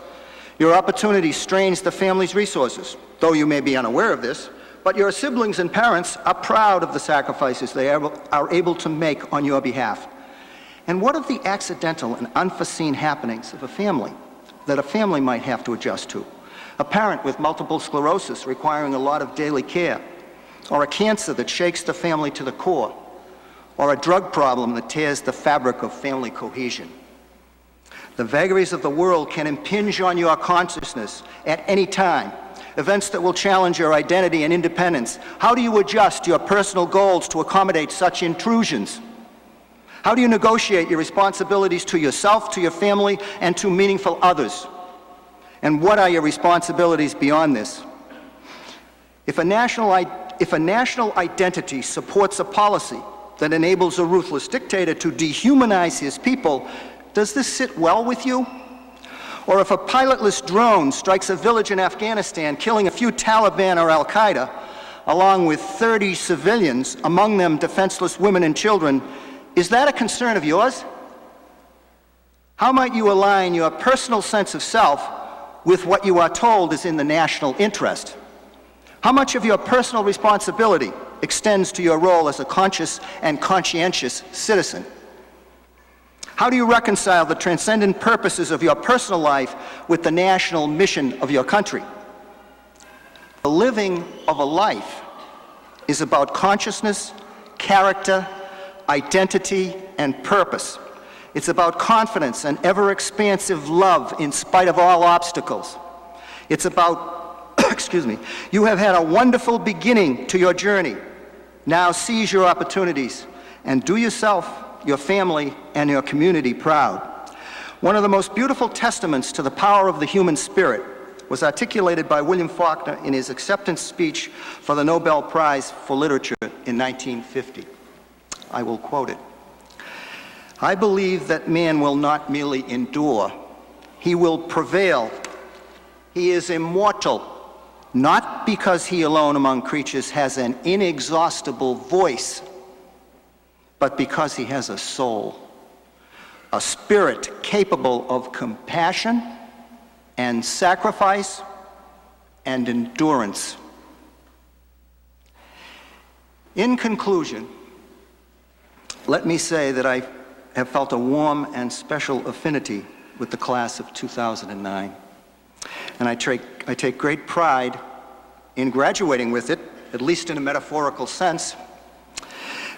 Your opportunity strains the family's resources, though you may be unaware of this, but your siblings and parents are proud of the sacrifices they are able to make on your behalf. And what of the accidental and unforeseen happenings of a family that a family might have to adjust to? A parent with multiple sclerosis requiring a lot of daily care, or a cancer that shakes the family to the core, or a drug problem that tears the fabric of family cohesion. The vagaries of the world can impinge on your consciousness at any time, events that will challenge your identity and independence. How do you adjust your personal goals to accommodate such intrusions? How do you negotiate your responsibilities to yourself, to your family, and to meaningful others? And what are your responsibilities beyond this? If a national identity supports a policy that enables a ruthless dictator to dehumanize his people, does this sit well with you? Or if a pilotless drone strikes a village in Afghanistan, killing a few Taliban or Al-Qaeda, along with 30 civilians, among them defenseless women and children, is that a concern of yours? How might you align your personal sense of self with what you are told is in the national interest? How much of your personal responsibility extends to your role as a conscious and conscientious citizen? How do you reconcile the transcendent purposes of your personal life with the national mission of your country? The living of a life is about consciousness, character, identity, and purpose. It's about confidence and ever-expansive love in spite of all obstacles. It's about, excuse me, you have had a wonderful beginning to your journey. Now seize your opportunities and do yourself, your family, and your community proud. One of the most beautiful testaments to the power of the human spirit was articulated by William Faulkner in his acceptance speech for the Nobel Prize for Literature in 1950. I will quote it. "I believe that man will not merely endure, he will prevail. He is immortal, not because he alone among creatures has an inexhaustible voice, but because he has a soul, a spirit capable of compassion and sacrifice and endurance." In conclusion, let me say that I have felt a warm and special affinity with the class of 2009. And I take great pride in graduating with it, at least in a metaphorical sense.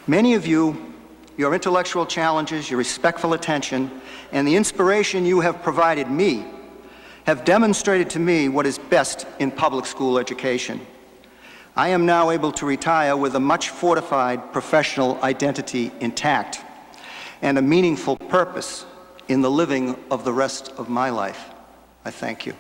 Many of you, your intellectual challenges, your respectful attention, and the inspiration you have provided me have demonstrated to me what is best in public school education. I am now able to retire with a much fortified professional identity intact and a meaningful purpose in the living of the rest of my life. I thank you.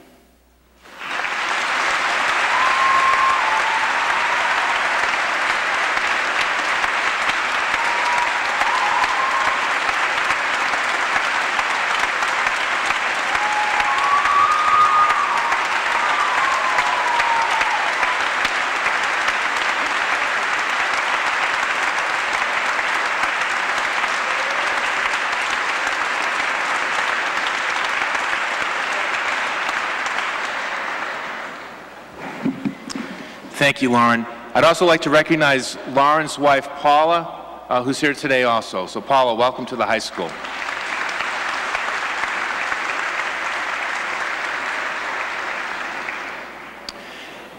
Thank you, Lauren. I'd also like to recognize Lauren's wife, Paula, who's here today also. So Paula, welcome to the high school.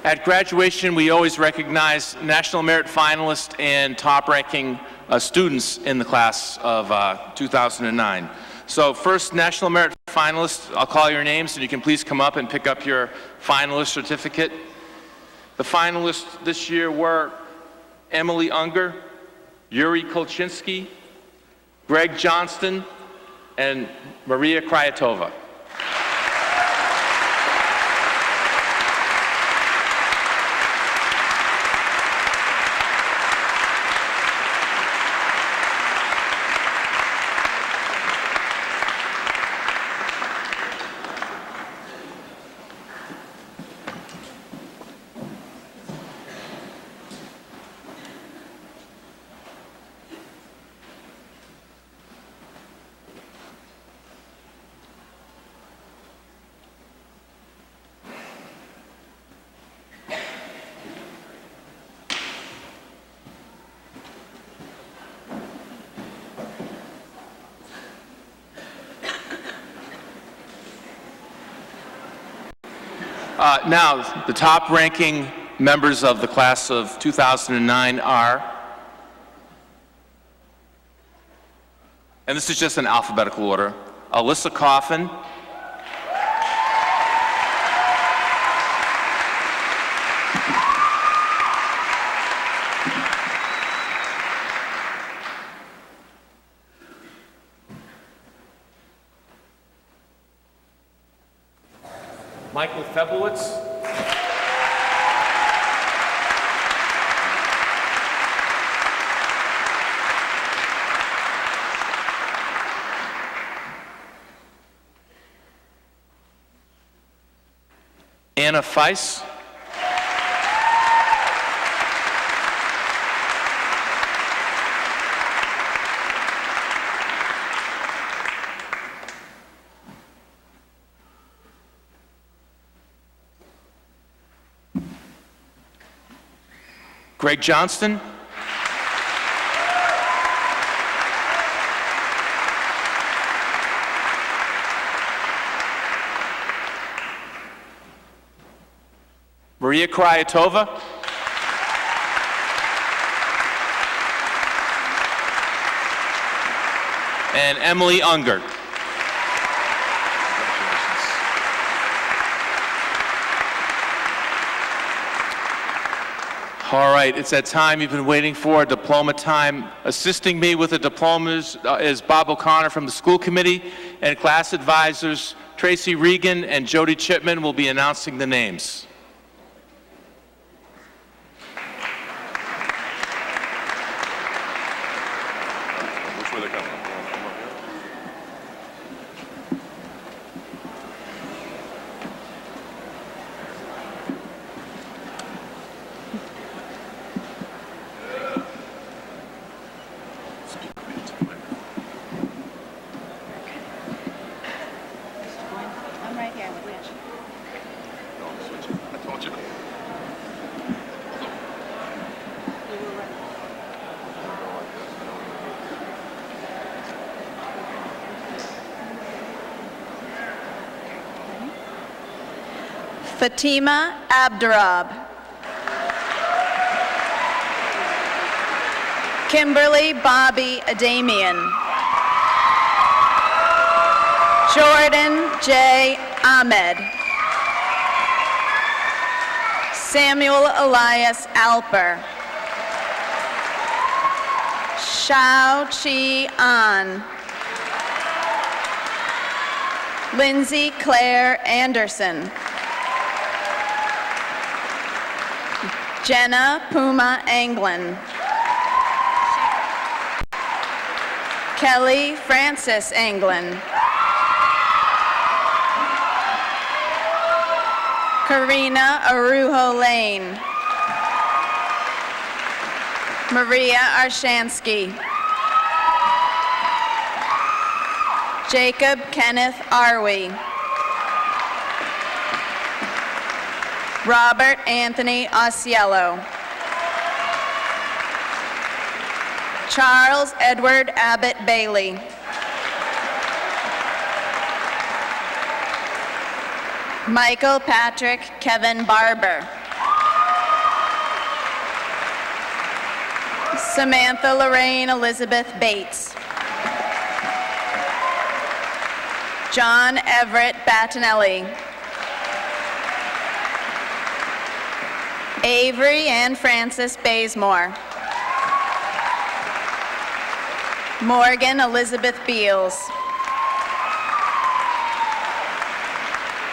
At graduation, we always recognize National Merit finalists and top-ranking students in the class of 2009. So first, National Merit finalists, I'll call your names and you can please come up and pick up your finalist certificate. The finalists this year were Emily Unger, Yuri Kolchinsky, Greg Johnston, and Maria Kryatova. Now, the top-ranking members of the class of 2009 are, and this is just in alphabetical order, Alyssa Coffin, Michael Febowitz, Anna Feiss, Greg Johnston, Maria Kryatova, and Emily Unger. All right, it's that time you've been waiting for, diploma time. Assisting me with the diplomas is Bob O'Connor from the school committee, and class advisors Tracy Regan and Jody Chipman will be announcing the names. Which way they coming? I'm right here with Rich. I told you. Fatima Abdurab. Kimberly Bobby Adamian. Jordan J. Ahmed. Samuel Elias Alper. Shao Chi An. Lindsay Claire Anderson. Jenna Puma Anglin. Kelly Francis Anglin. Karina Arujo Lane. Maria Arshansky. Jacob Kenneth Arwi. Robert Anthony Osiello. Charles Edward Abbott Bailey. Michael Patrick Kevin Barber. Samantha Lorraine Elizabeth Bates. John Everett Battinelli. Avery Ann Frances Bazemore. Morgan Elizabeth Beals.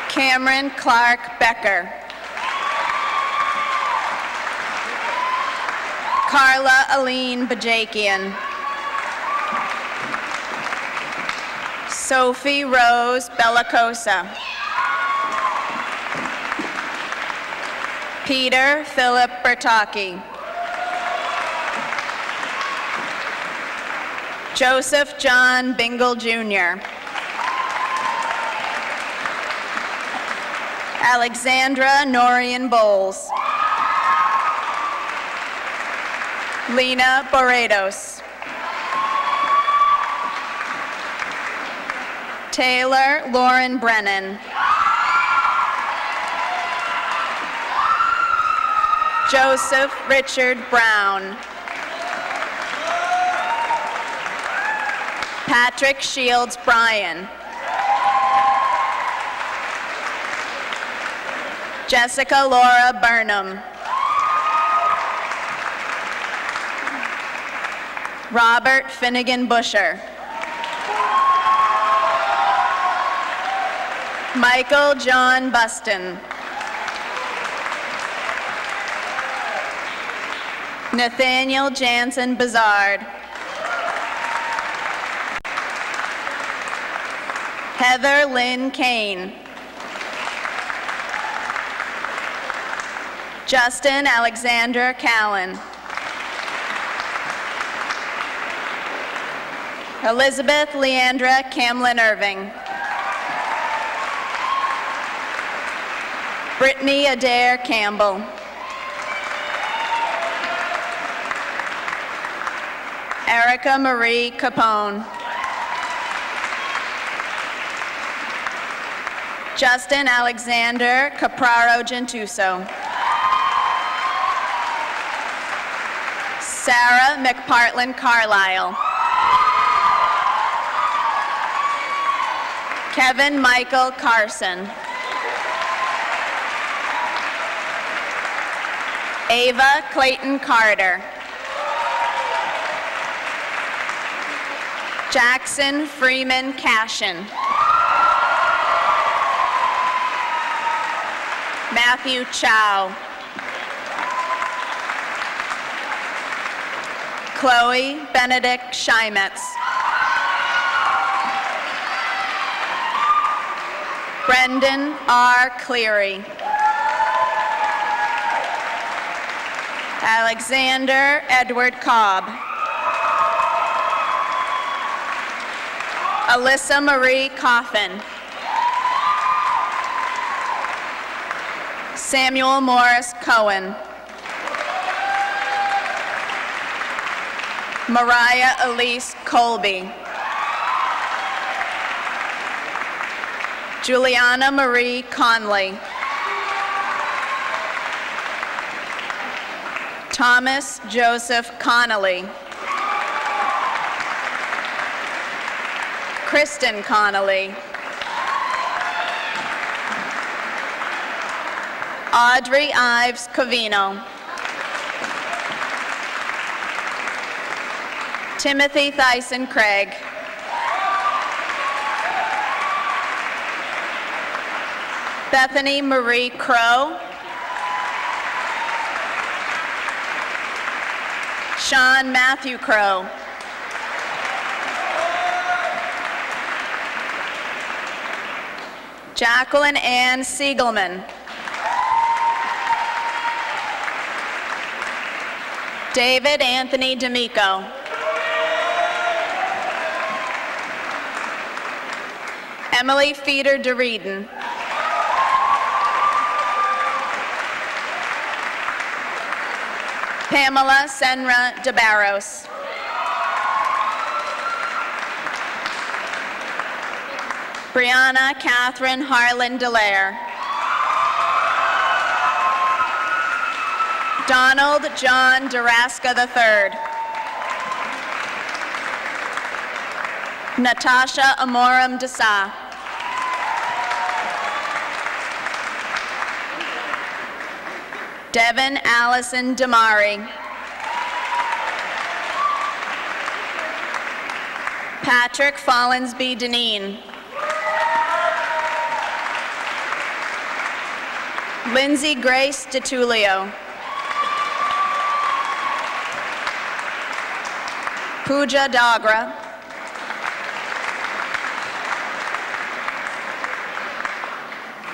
Cameron Clark Becker. Carla Aline Bajakian. Sophie Rose Bellacosa. Peter Philip Bertocchi. Joseph John Bingle Jr. Alexandra Norian Bowles. Lena Boredos. Taylor Lauren Brennan. Joseph Richard Brown. Patrick Shields Bryan. Jessica Laura Burnham. Robert Finnegan Busher. Michael John Buston. Nathaniel Jansen Bazard. Heather Lynn Kane. Justin Alexander Callan. Elizabeth Leandra Camlin Irving. Brittany Adair Campbell. Erica Marie Capone. Justin Alexander Capraro Gentuso. Sarah McPartland Carlisle. Kevin Michael Carson. Ava Clayton Carter. Jackson Freeman Cashin. Matthew Chow. Chloe Benedict Scheimetz. Brendan R. Cleary. Alexander Edward Cobb. Alyssa Marie Coffin. Samuel Morris Cohen. Mariah Elise Colby. Juliana Marie Conley. Thomas Joseph Connolly. Kristen Connolly. Audrey Ives Covino. Timothy Thyssen Craig. Bethany Marie Crow. Sean Matthew Crow. Jacqueline Ann Siegelman. David Anthony D'Amico. Emily Feeder DeReeden. Pamela Senra DeBarros. Brianna Catherine Harlan Delaire. Donald John Daraska III. Natasha Amoram Desa. Devin Allison Damari. Patrick Follensby Deneen. Lindsay Grace DeTulio. Pooja Dogra.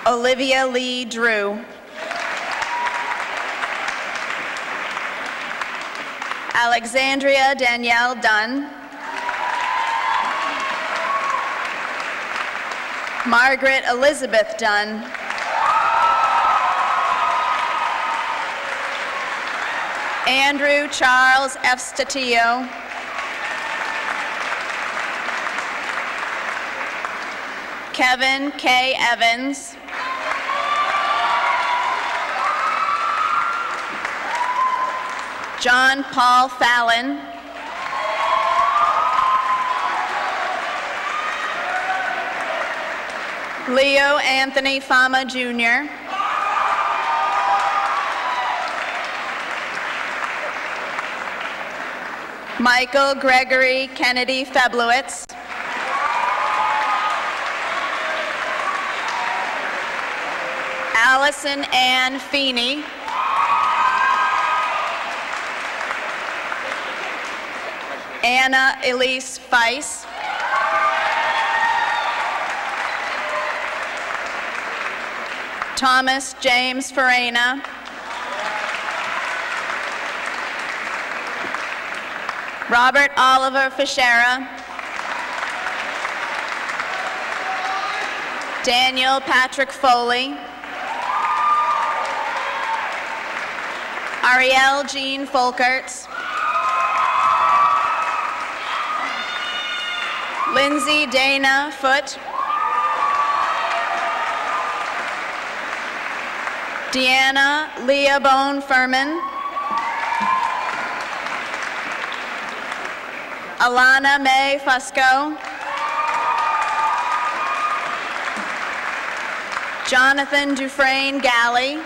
Olivia Lee Drew. Alexandria Danielle Dunn. Margaret Elizabeth Dunn. Andrew Charles F. Statillo. Kevin K. Evans. John Paul Fallon. Leo Anthony Fama Jr. Michael Gregory Kennedy Feblowitz. Allison Ann Feeney. Anna Elise Feiss. Thomas James Farina. Robert Oliver Fischera. Daniel Patrick Foley. Ariel Jean Folkerts. Lindsay Dana Foote. Deanna Leah Bone Furman. Alana Mae Fusco. Jonathan Dufresne Galley.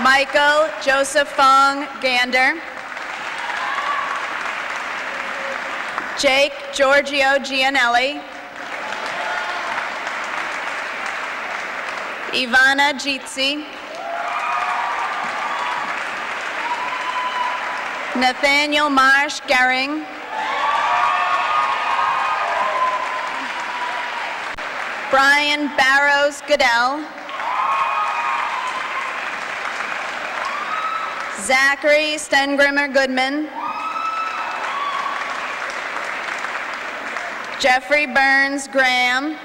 Michael Joseph Fong Gander. Jake Giorgio Gianelli. Ivana Jitsi. Nathaniel Marsh Gehring. Brian Barrows Goodell. Zachary Stengrimmer Goodman. Jeffrey Burns Graham.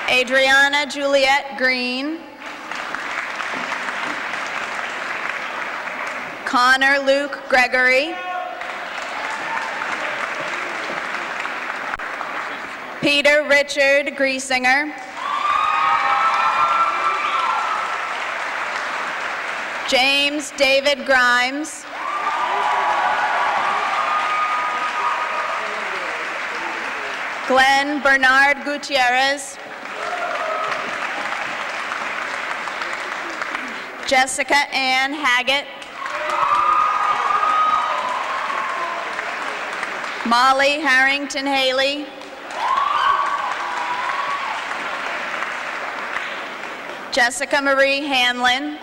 Adriana Juliet Green. Connor Luke Gregory. Peter Richard Griesinger. James David Grimes. Glenn Bernard Gutierrez. Jessica Ann Haggett. Molly Harrington Haley. Jessica Marie Hanlon.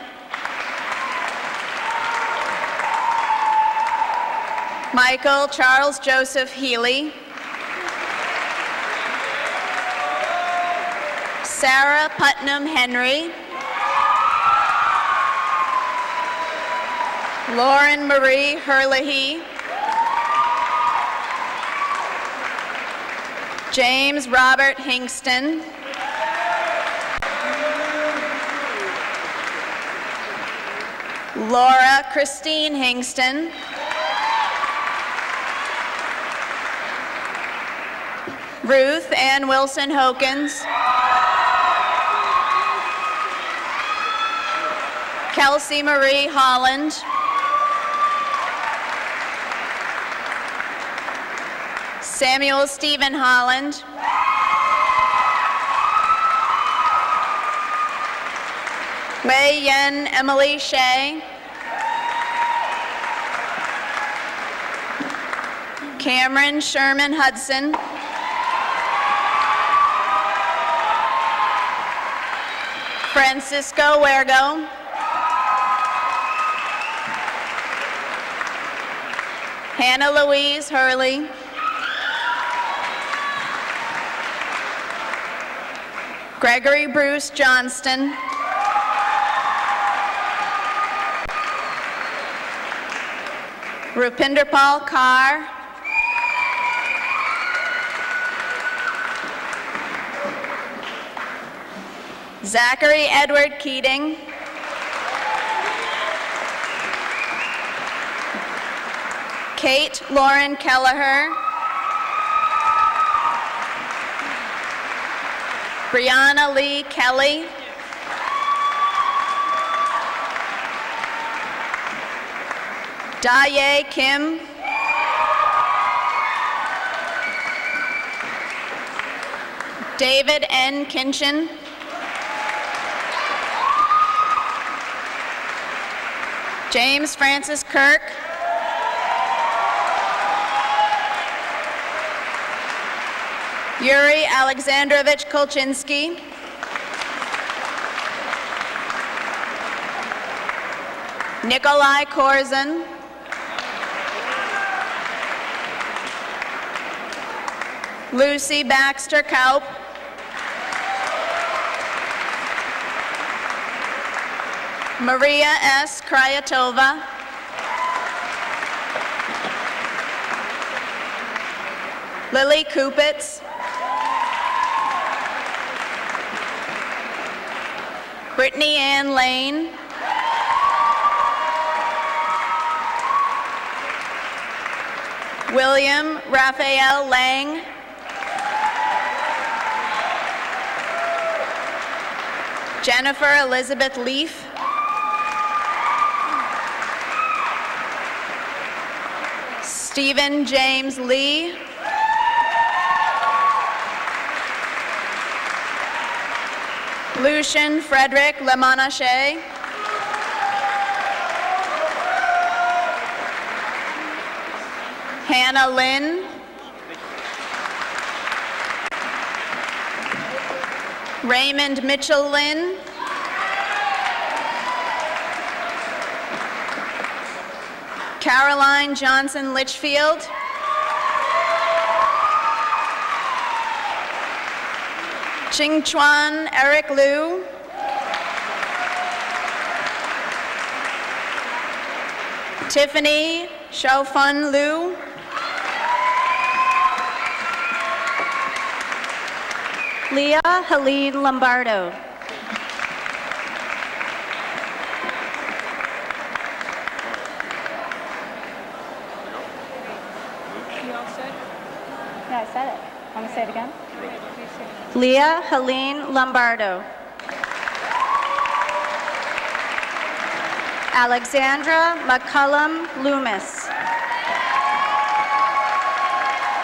Michael Charles Joseph Healy. Sarah Putnam Henry. Lauren Marie Herlihy. James Robert Hingston. Laura Christine Hingston. Ruth Ann Wilson Hokins. Kelsey Marie Holland. Samuel Stephen Holland. Wei Yen Emily Shea. Cameron Sherman Hudson. Francisco Huergo. Hannah Louise Hurley. Gregory Bruce Johnston. Rupinder Paul Carr. Zachary Edward Keating. Kate Lauren Kelleher. Brianna Lee Kelly. Daye Kim. David N. Kinchin. James Francis Kirk. Yuri Alexandrovich Kolchinsky. Nikolai Korzen. Lucy Baxter Kaup. Maria S. Kryatova. Lily Kupitz. Brittany Ann Lane. William Raphael Lang. Jennifer Elizabeth Leaf. Stephen James Lee. Lucian Frederick Lemonache. Hannah Lynn. Raymond Mitchell Lynn. Caroline Johnson Litchfield. Ching Chuan Eric Liu. Tiffany Xiaofun Liu. Leah Helene Lombardo. Yeah, I said it. Want to say it again? Leah Helene Lombardo. Alexandra McCullum Loomis.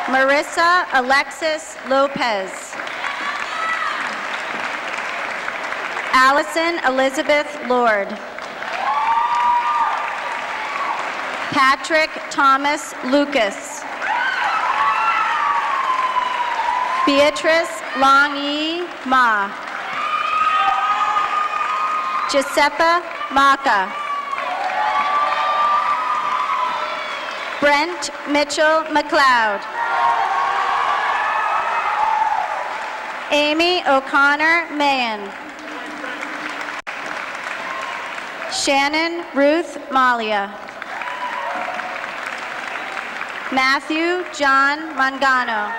Marissa Alexis Lopez. Allison Elizabeth Lord. Patrick Thomas Lucas. Beatrice Long-Yi Ma. Giuseppe Maka. Brent Mitchell McLeod. Amy O'Connor Mahan. Shannon Ruth Malia. Matthew John Mangano.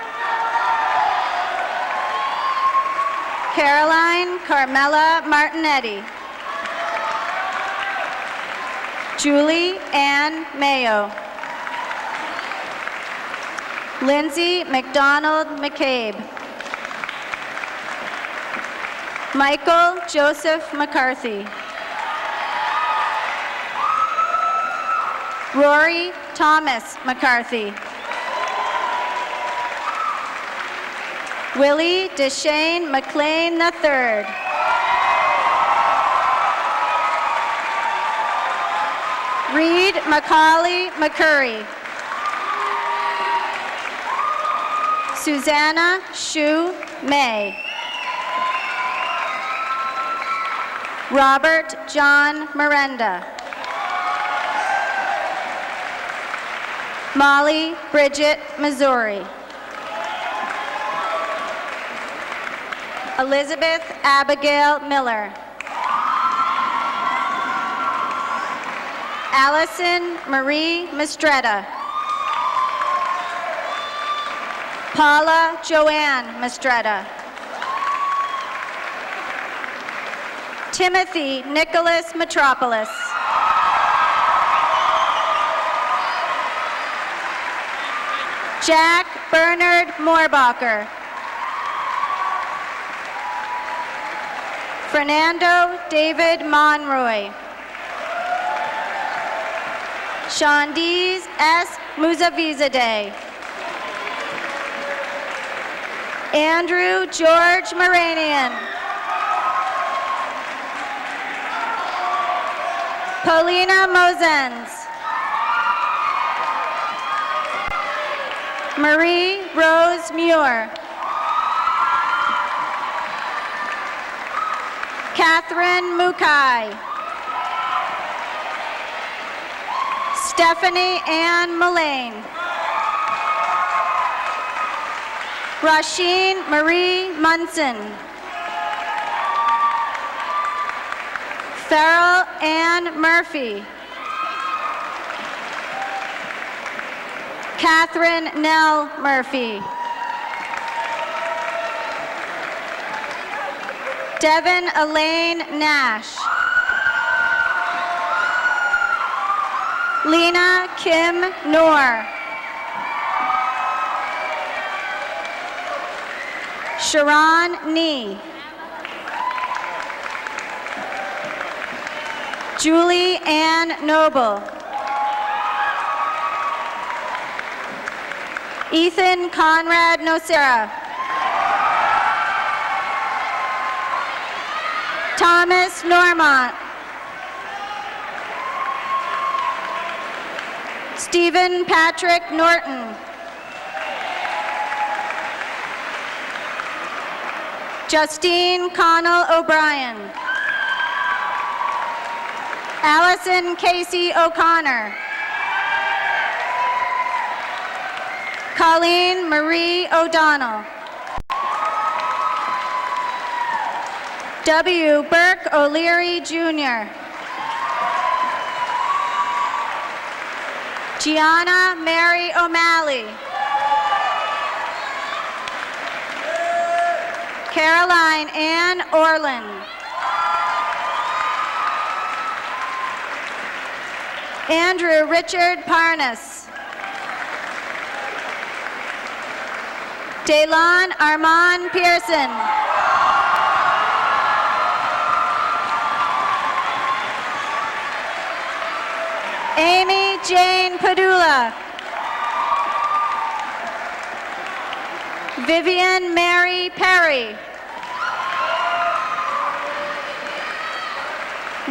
Caroline Carmela Martinetti. Julie Ann Mayo. Lindsay McDonald McCabe. Michael Joseph McCarthy. Rory Thomas McCarthy. Willie Deshane McLean III. Reed Macaulay McCurry. Susanna Shu May. Robert John Miranda. Molly Bridget Missouri. Elizabeth Abigail Miller. Allison Marie Mistretta. Paula Joanne Mistretta. Timothy Nicholas Metropolis. Jack Bernard Moorbacher. Fernando David Monroy. Shandiz S. Muzavizadeh. Andrew George Moranian. Paulina Mosens. Marie Rose Muir. Catherine Mukai. Stephanie Ann Mullane. Rasheen Marie Munson. Farrell Ann Murphy. Catherine Nell Murphy. Devin Elaine Nash. Lena Kim Noor. Sharon Nee. Julie Ann Noble. Ethan Conrad Nocera. Thomas Normont. Stephen Patrick Norton. Justine Connell O'Brien. Allison Casey O'Connor. Colleen Marie O'Donnell. W. Burke O'Leary, Jr. Gianna Mary O'Malley. Caroline Ann Orland. Andrew Richard Parnas. Daylon Armand Pearson. Amy Jane Padula. Vivian Mary Perry.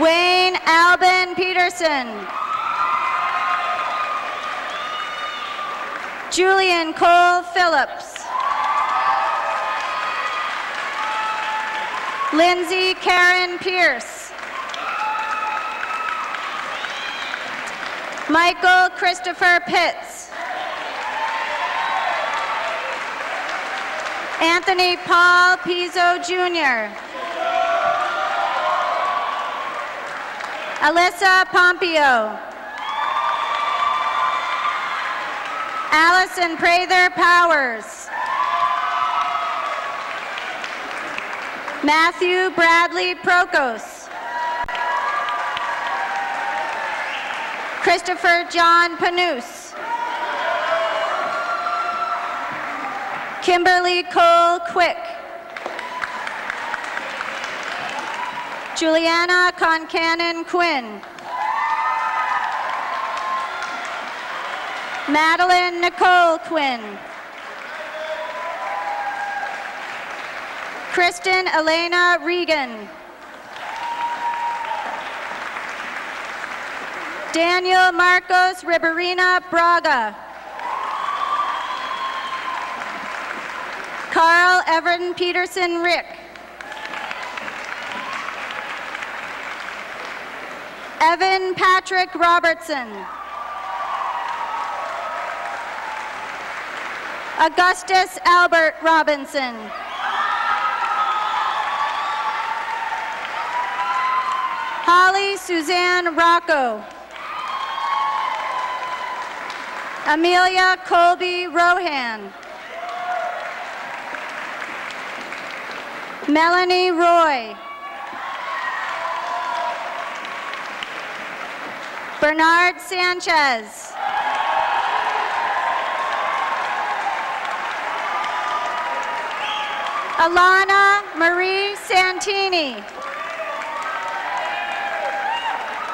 Wayne Alban Peterson. Julian Cole Phillips. Lindsay Karen Pierce. Michael Christopher Pitts. Anthony Paul Pizzo Jr. Alyssa Pompeo. Allison Prather Powers. Matthew Bradley Prokos. Christopher John Panus. Kimberly Cole Quick. Juliana Concannon Quinn. Madeline Nicole Quinn. Kristen Elena Regan. Daniel Marcos Riberina Braga. Carl Everton Peterson Rick. Evan Patrick Robertson. Augustus Albert Robinson. Holly Suzanne Rocco. Amelia Colby Rohan. Melanie Roy. Bernard Sanchez. Alana Marie Santini.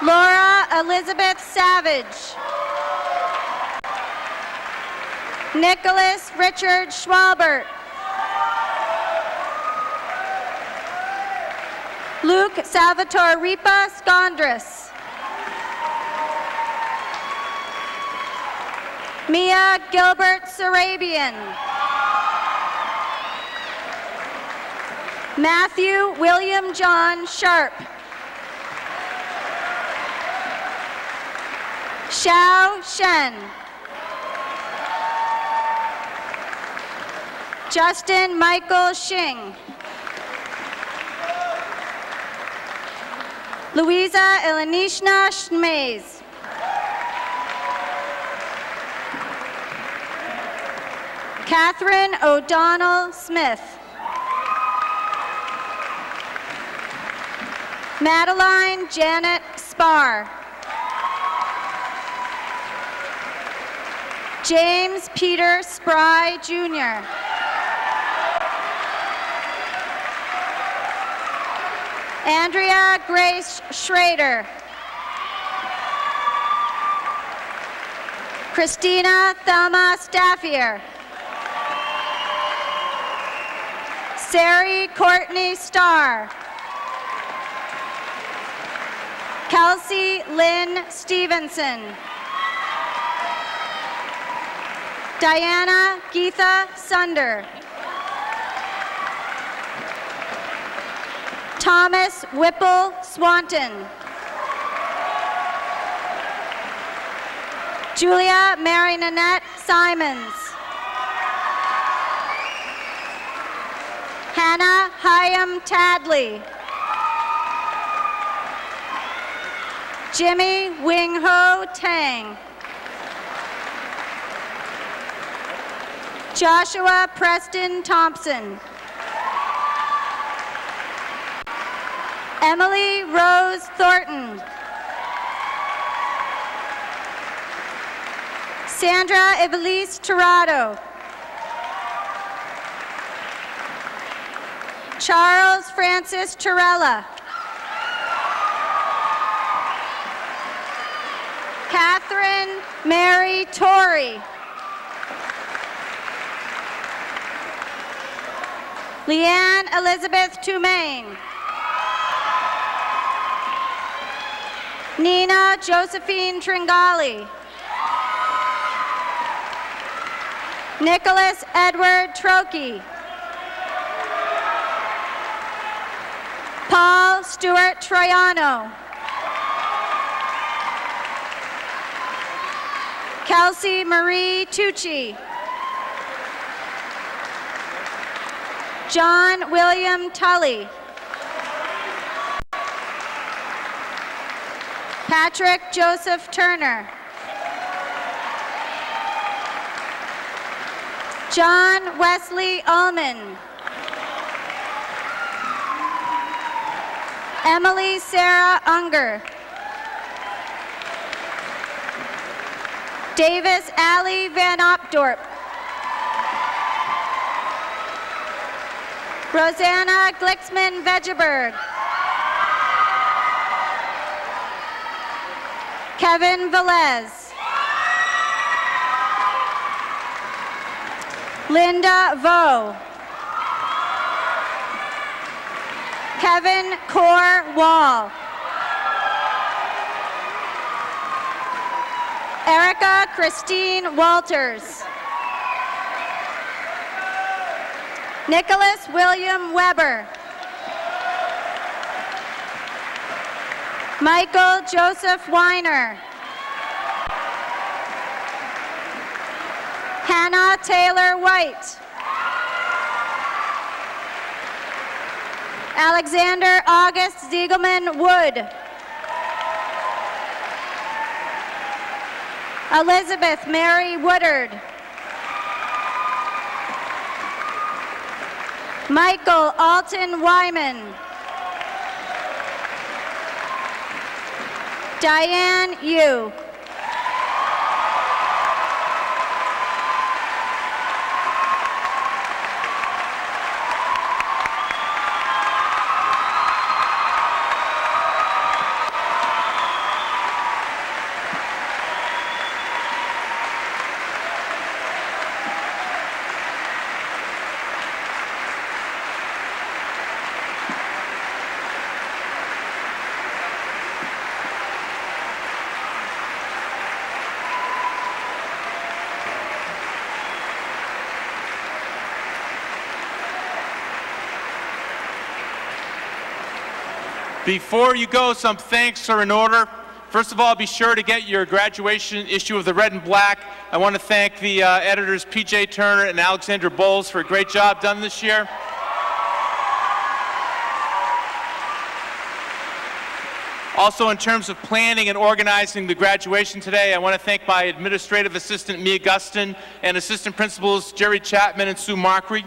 Laura Elizabeth Savage. Nicholas Richard Schwalbert. Luke Salvatore Ripa Scondras. Mia Gilbert Sarabian. Matthew William John Sharp. Xiao Shen. Justin Michael Shing. Louisa Elenishna Schmays. Catherine O'Donnell Smith. Madeline Janet Spar. James Peter Spry, Jr. Andrea Grace Schrader. Christina Thelma Staffier. Sari Courtney Starr. Kelsey Lynn Stevenson. Diana Geetha Sunder. Thomas Whipple Swanton. Julia Mary Nanette Simons. Hannah Hyam Tadley. Jimmy Wing Ho Tang. Joshua Preston Thompson. Emily Rose Thornton. Sandra Evelise Tirado. Charles Francis Torella. Catherine Mary Torrey. Leanne Elizabeth Tumaine. Nina Josephine Tringali. Nicholas Edward Trokey. Paul Stewart Troiano. Kelsey Marie Tucci. John William Tully. Patrick Joseph Turner. John Wesley Ullman. Emily Sarah Unger. Davis Ali Van Opdorp. Rosanna Glixman Vegeberg. Kevin Velez. Linda Vo. Kevin Core Wall. Erica Christine Walters. Nicholas William Weber. Michael Joseph Weiner. Hannah Taylor White. Alexander August Ziegelman Wood. Elizabeth Mary Woodard. Michael Alton Wyman. Diane Yu. Before you go, some thanks are in order. First of all, be sure to get your graduation issue of the Red and Black. I want to thank the editors P.J. Turner and Alexander Bowles for a great job done this year. Also, in terms of planning and organizing the graduation today, I want to thank my administrative assistant, Mia Gustin, and assistant principals, Jerry Chapman and Sue Markry.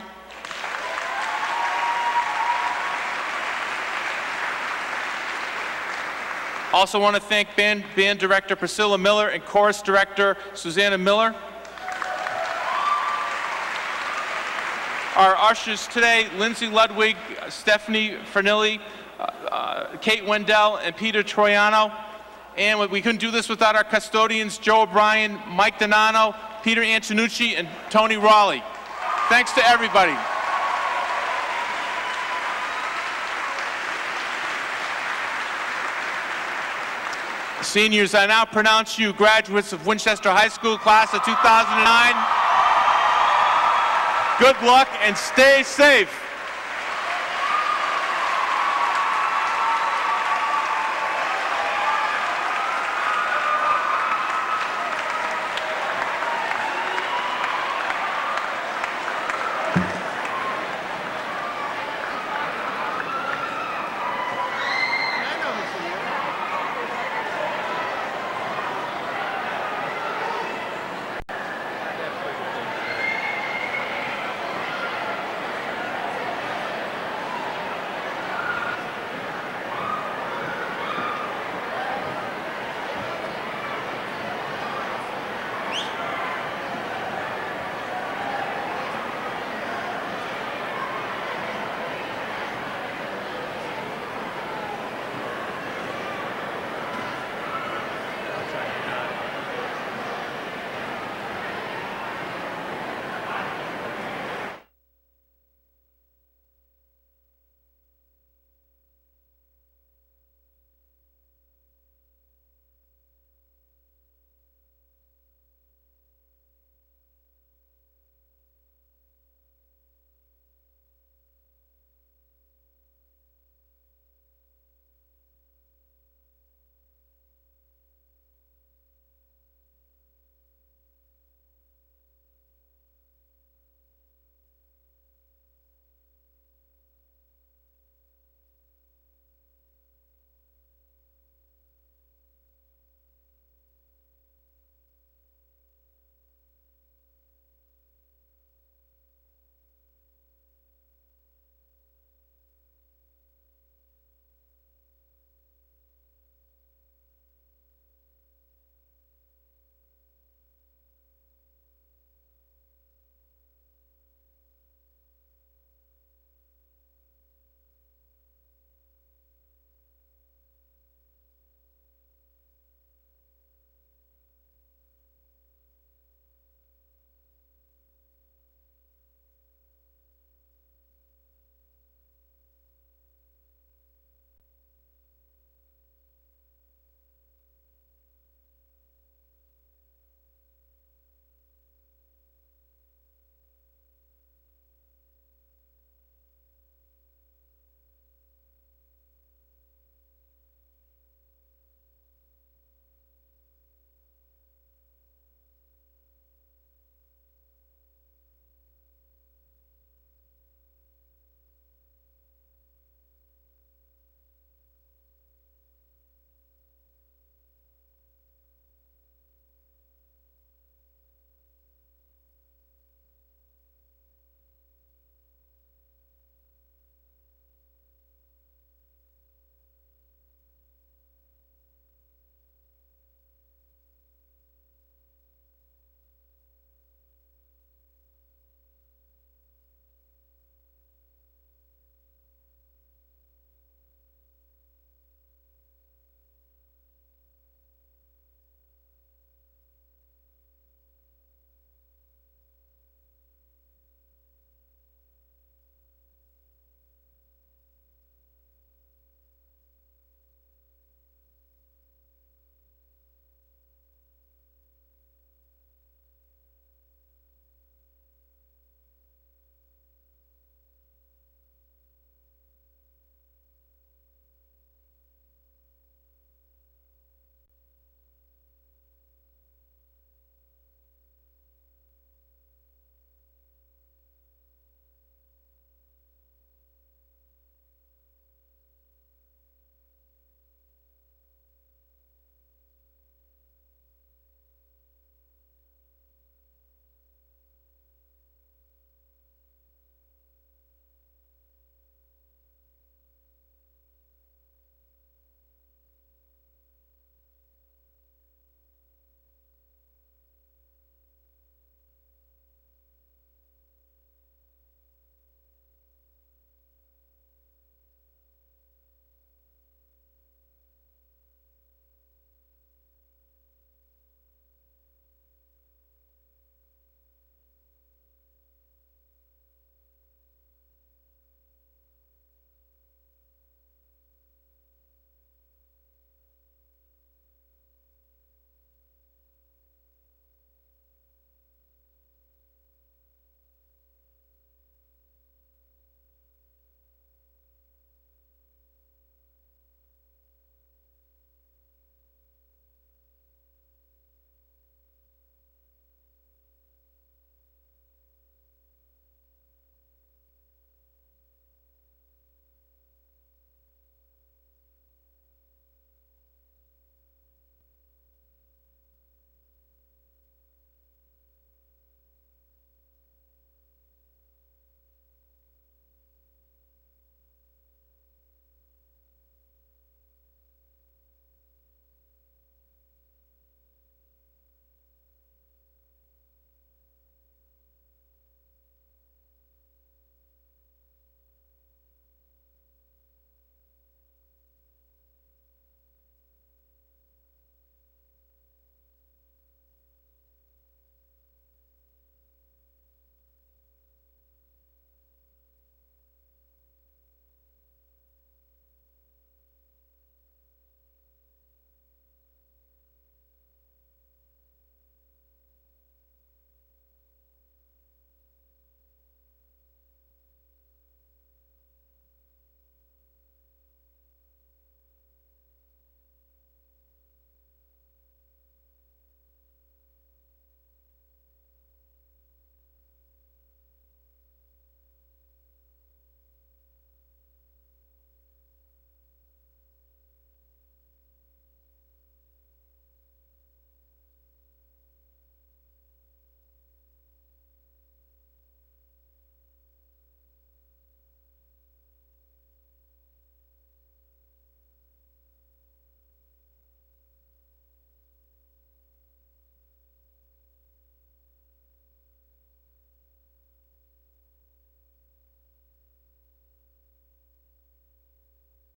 Also want to thank band director Priscilla Miller and chorus director Susanna Miller. Our ushers today, Lindsay Ludwig, Stephanie Fernilli, Kate Wendell, and Peter Troiano. And we couldn't do this without our custodians, Joe O'Brien, Mike Donano, Peter Antonucci, and Tony Raleigh. Thanks to everybody. Seniors, I now pronounce you graduates of Winchester High School, class of 2009. Good luck and stay safe.